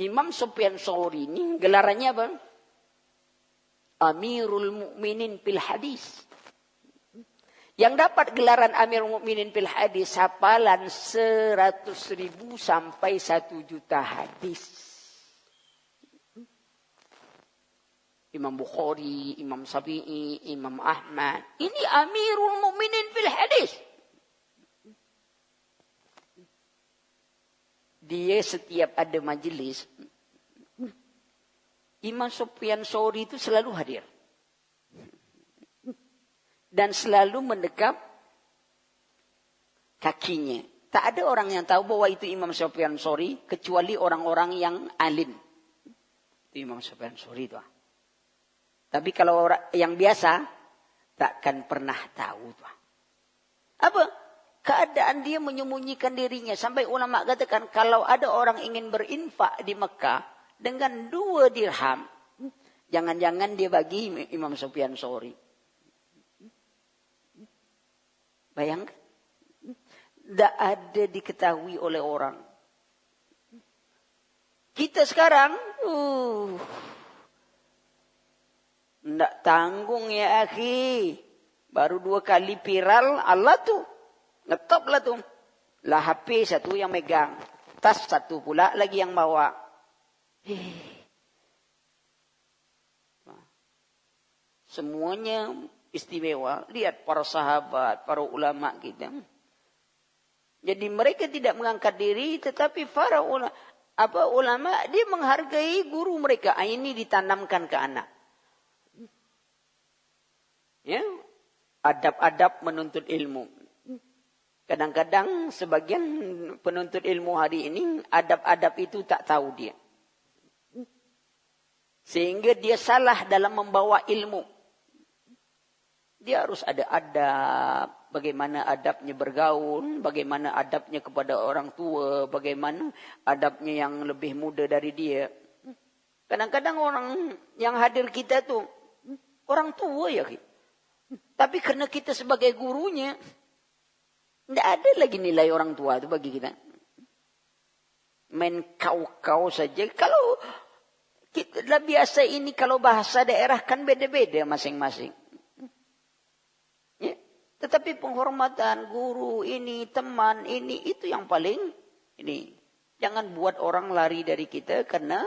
Imam Sufyan Tsauri ini gelarannya apa? Amirul Mukminin fil Hadis. Yang dapat gelaran Amirul Mukminin fil Hadis hafalan 100.000 sampai 1 juta hadis. Imam Bukhari, Imam Syafi'i, Imam Ahmad. Ini Amirul Mukminin fil Hadis. Dia setiap ada majelis, Imam Sufyan Tsauri itu selalu hadir. Dan selalu mendekap kakinya. Tak ada orang yang tahu bahwa itu Imam Sufyan Tsauri kecuali orang-orang yang alim. Itu Imam Sufyan Tsauri itu. Tapi kalau orang yang biasa takkan pernah tahu itu. Apa? Keadaan dia menyembunyikan dirinya. Sampai ulama katakan kalau ada orang ingin berinfak di Mekah dengan 2 dirham, jangan-jangan dia bagi Imam Sufyan Tsauri. Bayangkan. Tidak ada diketahui oleh orang. Kita sekarang, tidak tanggung ya akhi. Baru 2 kali viral, Allah tuh. Ngetop lah tuh. Lah HP satu yang megang. Tas satu pula lagi yang bawa. Semuanya istimewa. Lihat para sahabat, para ulama kita. Jadi mereka tidak mengangkat diri, tetapi para ulama dia menghargai guru mereka. Ini ditanamkan ke anak. Ya, adab-adab menuntut ilmu. Kadang-kadang sebagian penuntut ilmu hari ini adab-adab itu tak tahu dia. Sehingga dia salah dalam membawa ilmu. Dia harus ada adab, bagaimana adabnya bergaul, bagaimana adabnya kepada orang tua, bagaimana adabnya yang lebih muda dari dia. Kadang-kadang orang yang hadir kita tuh orang tua ya. Tapi karena kita sebagai gurunya, tidak ada lagi nilai orang tua itu bagi kita. Main kau-kau saja. Kalau kita biasa ini, kalau bahasa daerah kan beda-beda masing-masing. Tetapi penghormatan guru ini, teman ini, itu yang paling ini. Jangan buat orang lari dari kita karena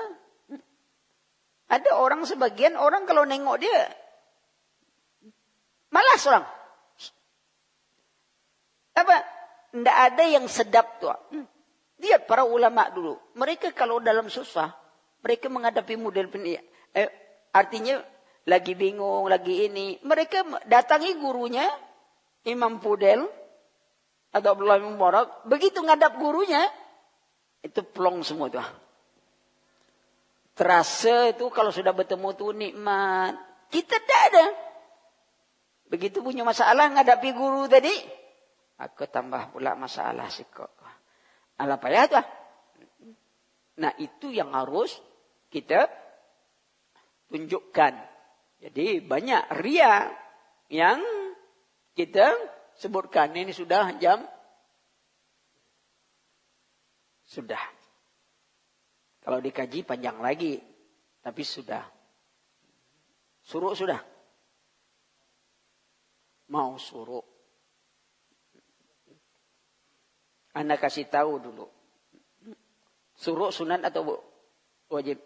ada orang, sebagian orang kalau nengok dia malas orang. Apa? Tidak ada yang sedap tuh. Lihat para ulama dulu. Mereka kalau dalam susah, mereka menghadapi model artinya lagi bingung, lagi ini. Mereka datangi gurunya, Imam Fudel atau Abdullah bin Mubarak. Begitu ngadap gurunya, itu plong semua tuh. Terasa itu kalau sudah bertemu tuh nikmat. Kita tidak ada. Begitu punya masalah ngadapi guru tadi, aku tambah pula masalah sih kok. Alah payah tuh. Nah itu yang harus kita tunjukkan. Jadi banyak ria yang kita sebutkan. Ini sudah jam. Sudah. Kalau dikaji panjang lagi. Tapi sudah. Suruh sudah. Mau suruh. Anda kasih tahu dulu. Suruh sunat atau wajib?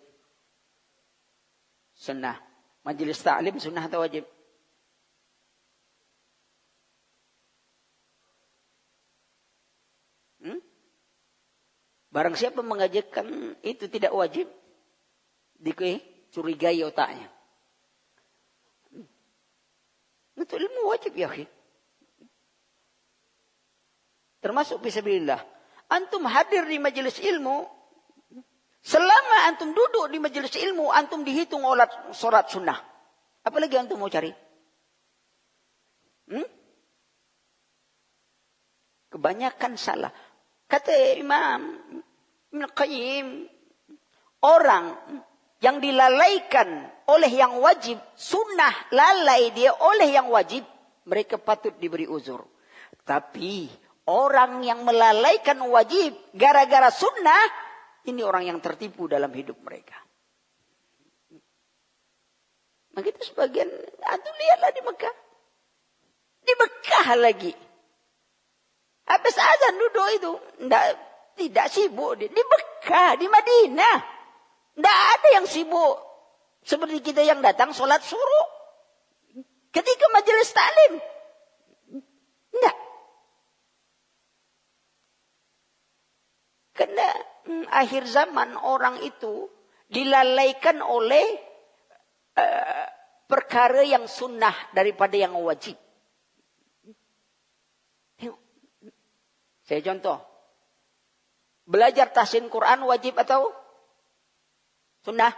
Sunnah. Majelis ta'lim sunnah atau wajib? Barang siapa mengajarkan itu tidak wajib, dicurigai otaknya. Itu ilmu wajib ya. Termasuk fisabilillah. Antum hadir di majelis ilmu, selama antum duduk di majelis ilmu, antum dihitung oleh sholat sunnah. Apalagi antum mau cari? Kebanyakan salah. Kata Imam Ibn Qayyim, orang yang dilalaikan oleh yang wajib, sunnah lalai dia oleh yang wajib, mereka patut diberi uzur. Tapi orang yang melalaikan wajib gara-gara sunnah, ini orang yang tertipu dalam hidup mereka. Maka itu sebagian, antum lihatlah di Mekah. Di Mekah lagi. Habis azan duduk itu. Tidak sibuk. Di Mekah, di Madinah. Tidak ada yang sibuk. Seperti kita yang datang sholat suruh. Ketika majelis taklim. Tidak. Karena akhir zaman orang itu dilalaikan oleh perkara yang sunnah daripada yang wajib. Saya contoh. Belajar tahsin Quran wajib atau sunnah?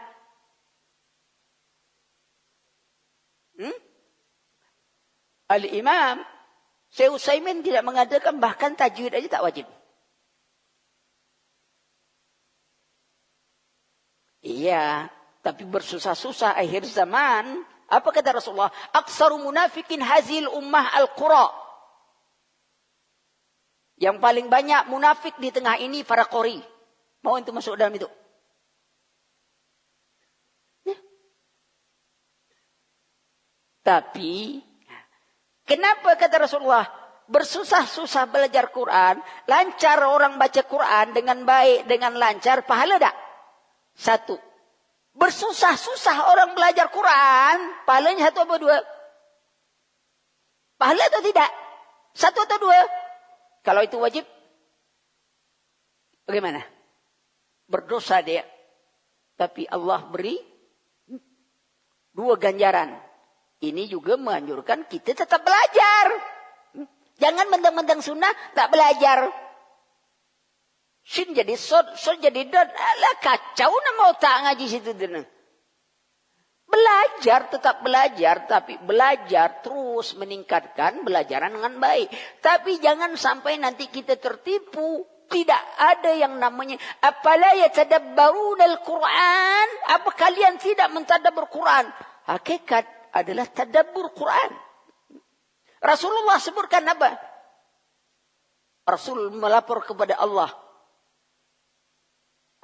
Al-Imam Syekh Utsaimin tidak mengatakan bahkan tajwid aja tak wajib. Iya, tapi bersusah-susah akhir zaman. Apa kata Rasulullah? Aksaru munafikin hazil ummah al-qura. Yang paling banyak munafik di tengah ini para qori. Mau itu masuk dalam itu? Ya. Tapi, kenapa kata Rasulullah? Bersusah-susah belajar Quran. Lancar orang baca Quran dengan baik, dengan lancar. Pahala tak? Satu. Bersusah-susah orang belajar Quran. Pahalanya satu apa dua? Pahala atau tidak? Satu atau dua? Kalau itu wajib, bagaimana? Berdosa dia. Tapi Allah beri dua ganjaran. Ini juga menganjurkan kita tetap belajar. Jangan mentang-mentang sunnah, tak belajar. Sin jadi sod jadi dot. Alah kacau nama otak ngaji situ. Belajar, tetap belajar. Tapi belajar terus meningkatkan belajaran dengan baik. Tapi jangan sampai nanti kita tertipu. Tidak ada yang namanya. Apala yatadabbaruna al-Quran. Apa kalian tidak mentadabbur Quran? Hakikat adalah tadabbur Quran. Rasulullah sebutkan apa? Rasul melapor kepada Allah.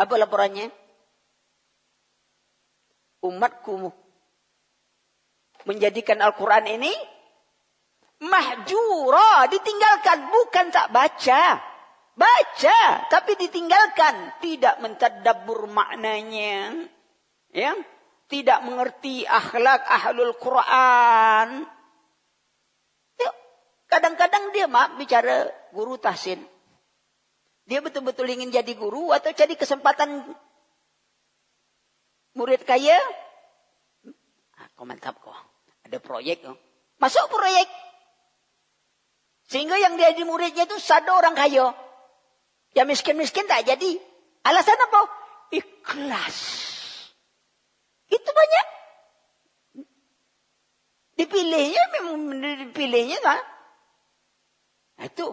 Apa laporannya? Umatku menjadikan Al-Quran ini mahjura, ditinggalkan, bukan tak baca. Baca, tapi ditinggalkan. Tidak mentadabbur maknanya. Ya, tidak mengerti akhlak ahlul Quran. Kadang-kadang dia bicara guru tahsin. Dia betul-betul ingin jadi guru atau jadi kesempatan murid kaya. Kau mantap kok. Ada proyek. Masuk proyek. Sehingga yang jadi muridnya itu satu orang kaya. Yang miskin-miskin tak jadi. Alasan apa? Ikhlas. Itu banyak. Dipilihnya memang dipilihnya kan. Itu.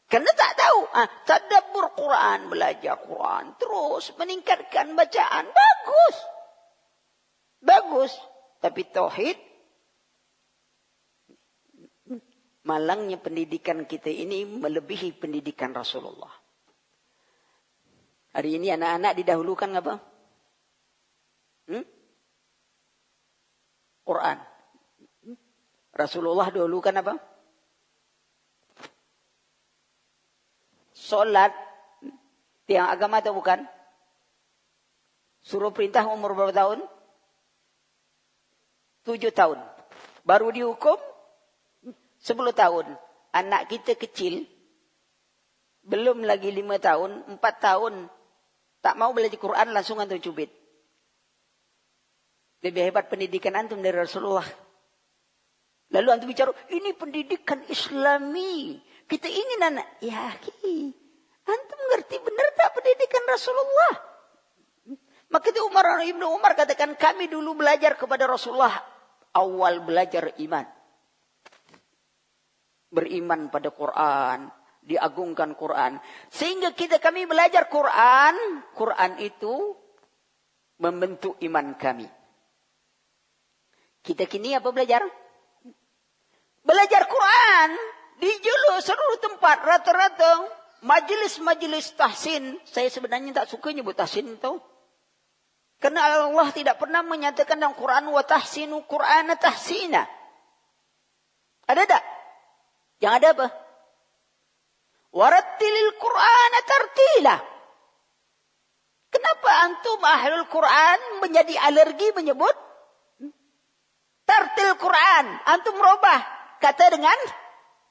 Karena tak tahu. Tadabbur Quran. Belajar Quran. Terus meningkatkan bacaan. Bagus. Bagus. Tapi tauhid. Malangnya pendidikan kita ini melebihi pendidikan Rasulullah. Hari ini anak-anak didahulukan apa? Quran. Rasulullah dahulukan apa? Solat. Tiang agama atau bukan? Suruh perintah umur berapa tahun? 7 tahun. Baru dihukum 10 tahun. Anak kita kecil. Belum lagi 5 tahun. 4 tahun. Tak mau belajar Quran langsung antum cubit. Lebih hebat pendidikan antum dari Rasulullah. Lalu antum bicara, ini pendidikan Islami. Kita ingin anak. Ya, antum ngerti benar tak pendidikan Rasulullah? Maka itu Ibnu Umar katakan, kami dulu belajar kepada Rasulullah. Awal belajar iman. Beriman pada Quran. Diagungkan Quran. Sehingga kami belajar Quran. Quran itu membentuk iman kami. Kita kini apa belajar? Belajar Quran. Di seluruh tempat. Rata-rata. Majelis-majelis tahsin. Saya sebenarnya tak suka nyebut tahsin itu. Karena Allah tidak pernah menyatakan dalam Quran. Wa tahsinu Qur'ana tahsina. Ada tak? Yang ada apa? Warattilil Qur'ana tartila. Kenapa antum ahlul Quran menjadi alergi menyebut tartil Quran? Antum merubah kata dengan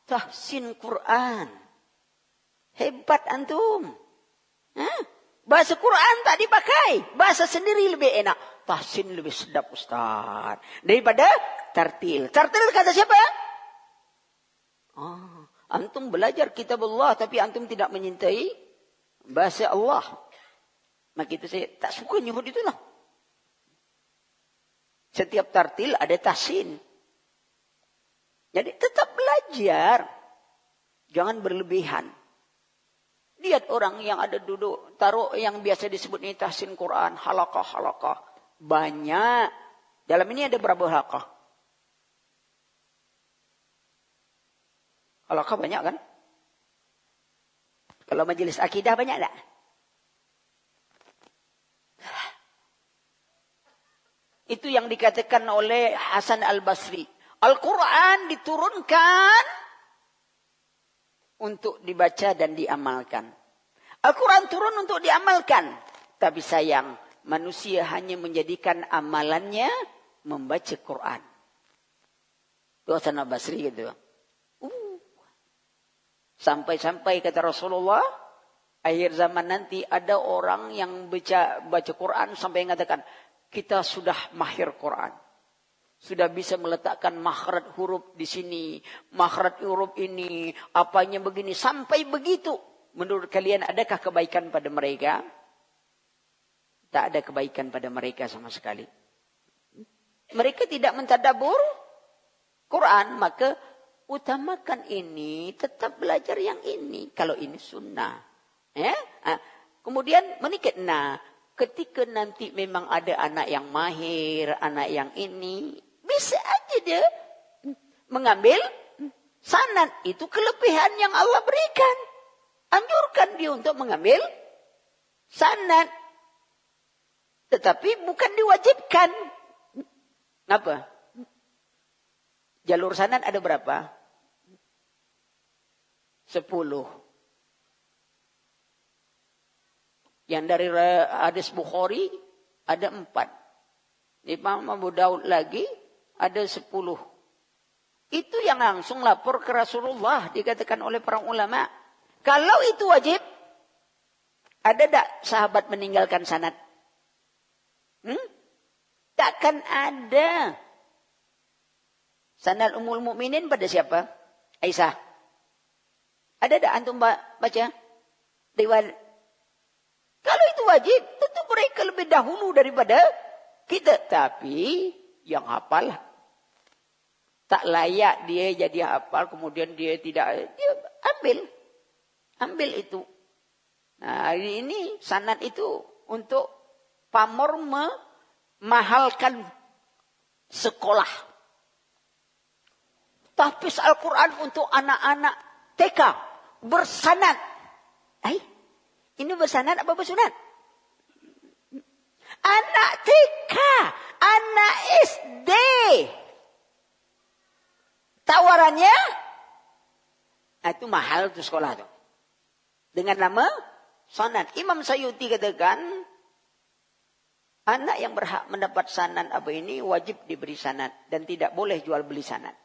tahsin Quran. Hebat antum. Bahasa Quran tak dipakai. Bahasa sendiri lebih enak. Tahsin lebih sedap Ustaz. Daripada tartil. Tartil kata siapa? Antum belajar kitab Allah tapi antum tidak menyintai bahasa Allah. Maka itu saya tak suka nyebut itulah. Setiap tartil ada tahsin. Jadi tetap belajar. Jangan berlebihan. Lihat orang yang ada duduk. Taruh yang biasa disebut ini tahsin Quran. Halaqah. Banyak. Dalam ini ada berapa halaqah? Halaqah banyak kan? Kalau majelis akidah banyak tak? Itu yang dikatakan oleh Hasan Al-Basri. Al-Quran diturunkan untuk dibaca dan diamalkan. Al-Quran turun untuk diamalkan. Tapi sayang, manusia hanya menjadikan amalannya membaca Quran. Itu Hasan Al-Basri gitu. Sampai-sampai kata Rasulullah, akhir zaman nanti ada orang yang baca Quran sampai mengatakan, kita sudah mahir Quran. Sudah bisa meletakkan makhraj huruf di sini, makhraj huruf ini, apanya begini. Sampai begitu. Menurut kalian adakah kebaikan pada mereka? Tak ada kebaikan pada mereka sama sekali. Mereka tidak mentadabbur Quran, maka utamakan ini, tetap belajar yang ini. Kalau ini sunnah. Ya? Kemudian menikah. Nah, ketika nanti memang ada anak yang mahir, anak yang ini, bisa aja dia mengambil sanad. Itu kelebihan yang Allah berikan. Anjurkan dia untuk mengambil sanad. Tetapi bukan diwajibkan. Kenapa? Jalur sanad ada berapa? 10. Yang dari hadis Bukhari ada 4. Imam Abu Daud lagi ada 10. Itu yang langsung lapor ke Rasulullah, dikatakan oleh para ulama. Kalau itu wajib, ada tak sahabat meninggalkan sanad? Takkan ada. Sanad Ummul Mukminin pada siapa? Aisyah. Ada tak antum baca? Riwayat. Kalau itu wajib, tentu mereka lebih dahulu daripada kita. Tapi yang hafal tak layak dia jadi hafal, kemudian dia tidak, dia ambil itu. Nah, hari ini sanad itu untuk pamor memahalkan sekolah. Tahfiz Al-Quran untuk anak-anak TK bersanad. Ini bersanad apa bersunat? Anak TK, anak SD. Tawarannya, itu mahal tuh sekolah tuh. Dengan nama sanad. Imam Sayuti katakan, anak yang berhak mendapat sanad apa ini wajib diberi sanad dan tidak boleh jual beli sanad.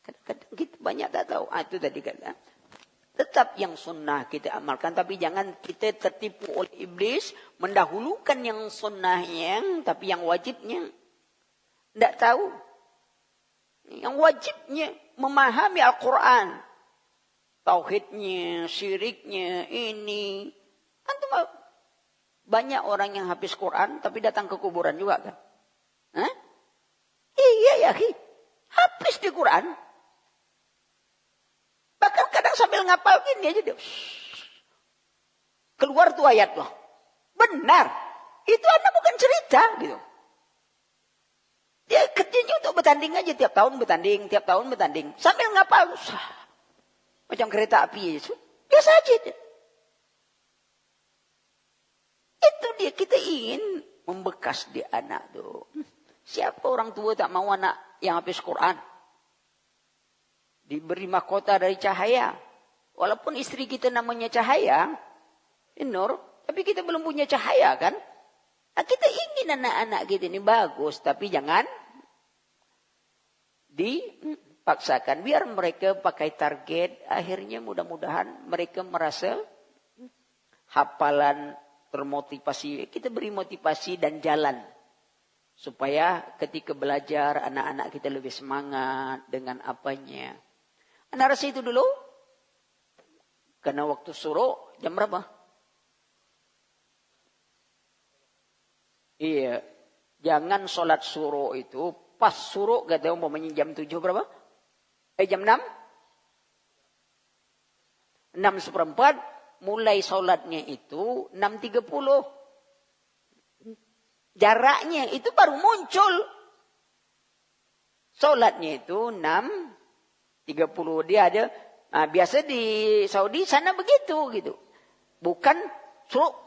Kadang-kadang kita banyak tak tahu. Itu tadi kata. Tetap yang sunnah kita amalkan, tapi jangan kita tertipu oleh iblis mendahulukan yang sunnahnya, tapi yang wajibnya tidak tahu. Yang wajibnya memahami Al-Quran. Tauhidnya, syiriknya, ini. Antum banyak orang yang habis Quran tapi datang ke kuburan juga kan? Iya ya, habis di Quran. Bahkan kadang sambil ngapal gini aja dia. Keluar tuh ayat loh. Benar. Itu Anda bukan cerita gitu. Dia kerjanya untuk bertanding aja, tiap tahun bertanding. Sambil ngapal. Macam kereta api. Biasa aja. Itu dia, kita ingin membekas di anak tuh. Siapa orang tua tak mau anak yang habis Quran? Diberi mahkota dari cahaya. Walaupun istri kita namanya Cahaya, Nur, tapi kita belum punya cahaya kan? Nah, kita ingin anak-anak kita ini bagus, tapi jangan dipaksakan. Biar mereka pakai target, akhirnya mudah-mudahan mereka merasa hafalan, termotivasi. Kita beri motivasi dan jalan. Supaya ketika belajar, anak-anak kita lebih semangat dengan apanya. Narasi itu dulu, karena waktu suruh, jam berapa? Iya, jangan sholat suruh itu pas suruh, kata umpamanya jam 7 berapa? Jam 6? 6:15, mulai sholatnya itu 6:30. Jaraknya itu baru muncul. Sholatnya itu 6:30. Dia ada, biasa di Saudi sana begitu gitu. Bukan suruh.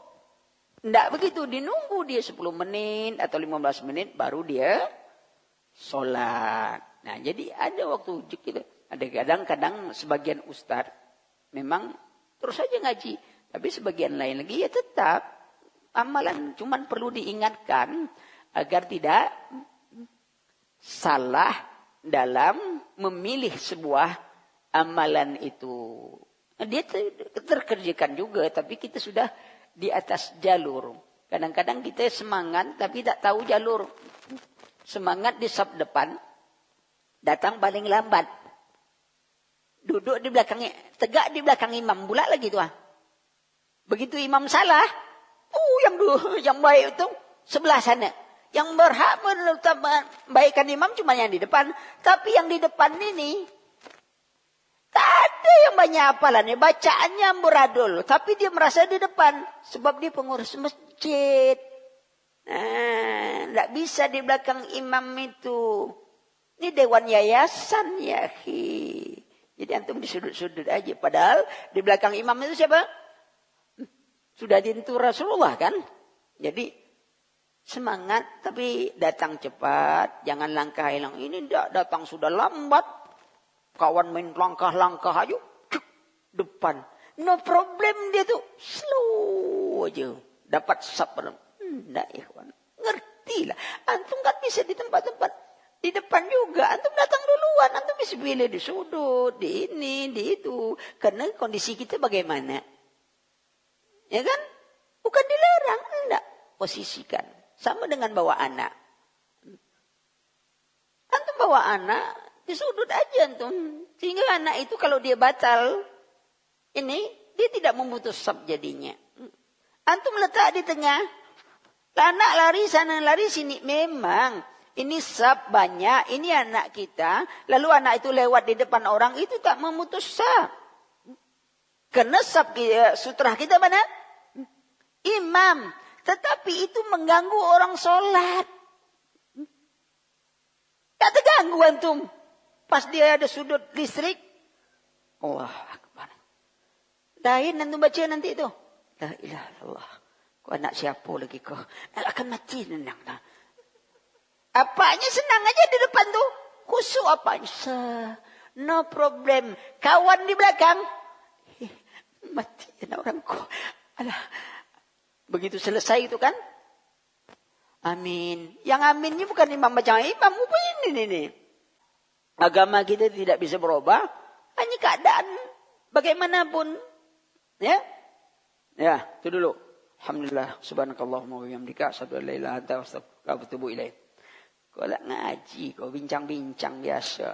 Tidak begitu, dinunggu dia 10 menit atau 15 menit baru dia sholat. Nah, jadi ada waktu gitu. Ada kadang-kadang sebagian ustaz memang terus saja ngaji. Tapi sebagian lain lagi ya tetap amalan. Cuman perlu diingatkan agar tidak salah dalam memilih sebuah amalan itu. Dia terkerjakan juga, tapi kita sudah di atas jalur. Kadang-kadang kita semangat tapi tak tahu jalur. Semangat di saf depan, datang paling lambat. Duduk di belakangnya, tegak di belakang imam pula lagi tuh. Begitu imam salah, yang baik itu sebelah sana. Yang berhak membaikkan imam cuma yang di depan. Tapi yang di depan ini, tak ada yang banyak hafalannya. Bacaannya amburadul. Tapi dia merasa di depan. Sebab dia pengurus masjid. Tak bisa di belakang imam itu. Ini dewan yayasan ya. Jadi antum di sudut-sudut aja. Padahal di belakang imam itu siapa? Sudah tentu Rasulullah kan. Jadi semangat tapi datang cepat. Jangan langkah hilang. Ini datang sudah lambat. Kawan main langkah-langkah aja. Depan. no problem dia tuh. Slow aja. Dapat sabar. Nah, ikhwan. Ngertilah. Antum kan bisa di tempat-tempat. Di depan juga. Antum datang duluan. Antum bisa pilih di sudut. Di ini. Di itu. Karena kondisi kita bagaimana. Ya kan? Bukan dilarang. Enggak. Posisikan. Sama dengan bawa anak. Antum bawa anak. Di sudut aja antum. Sehingga anak itu kalau dia batal. Ini. Dia tidak memutus sab jadinya. Antum letak di tengah. Anak lari sana lari sini. Memang. Ini sab banyak. Ini anak kita. Lalu anak itu lewat di depan orang. Itu tak memutus sab. Karena sab sutrah kita mana? Imam. Tetapi itu mengganggu orang sholat. Tak terganggu antum. Pas dia ada sudut listrik. Allah Akbar. Dahin antum baca nanti itu. La ilaha illallah. Kau anak siapa lagi kau? Akan mati nenang. Apanya senang aja di depan tuh. Khusyuk apanya. No problem. Kawan di belakang. Mati anak orang kau. Alah. Begitu selesai itu kan. Amin. Yang aminnya bukan imam baca. Imam ini. Agama kita tidak bisa berubah. Hanya keadaan. Bagaimanapun. Ya. Ya, itu dulu. Alhamdulillah. Subhanakallahumma wa bihamdika. Asyhadu an la ilaha illa anta astaghfiruka wa atubu ilaik. Kau nak ngaji, kau bincang-bincang biasa.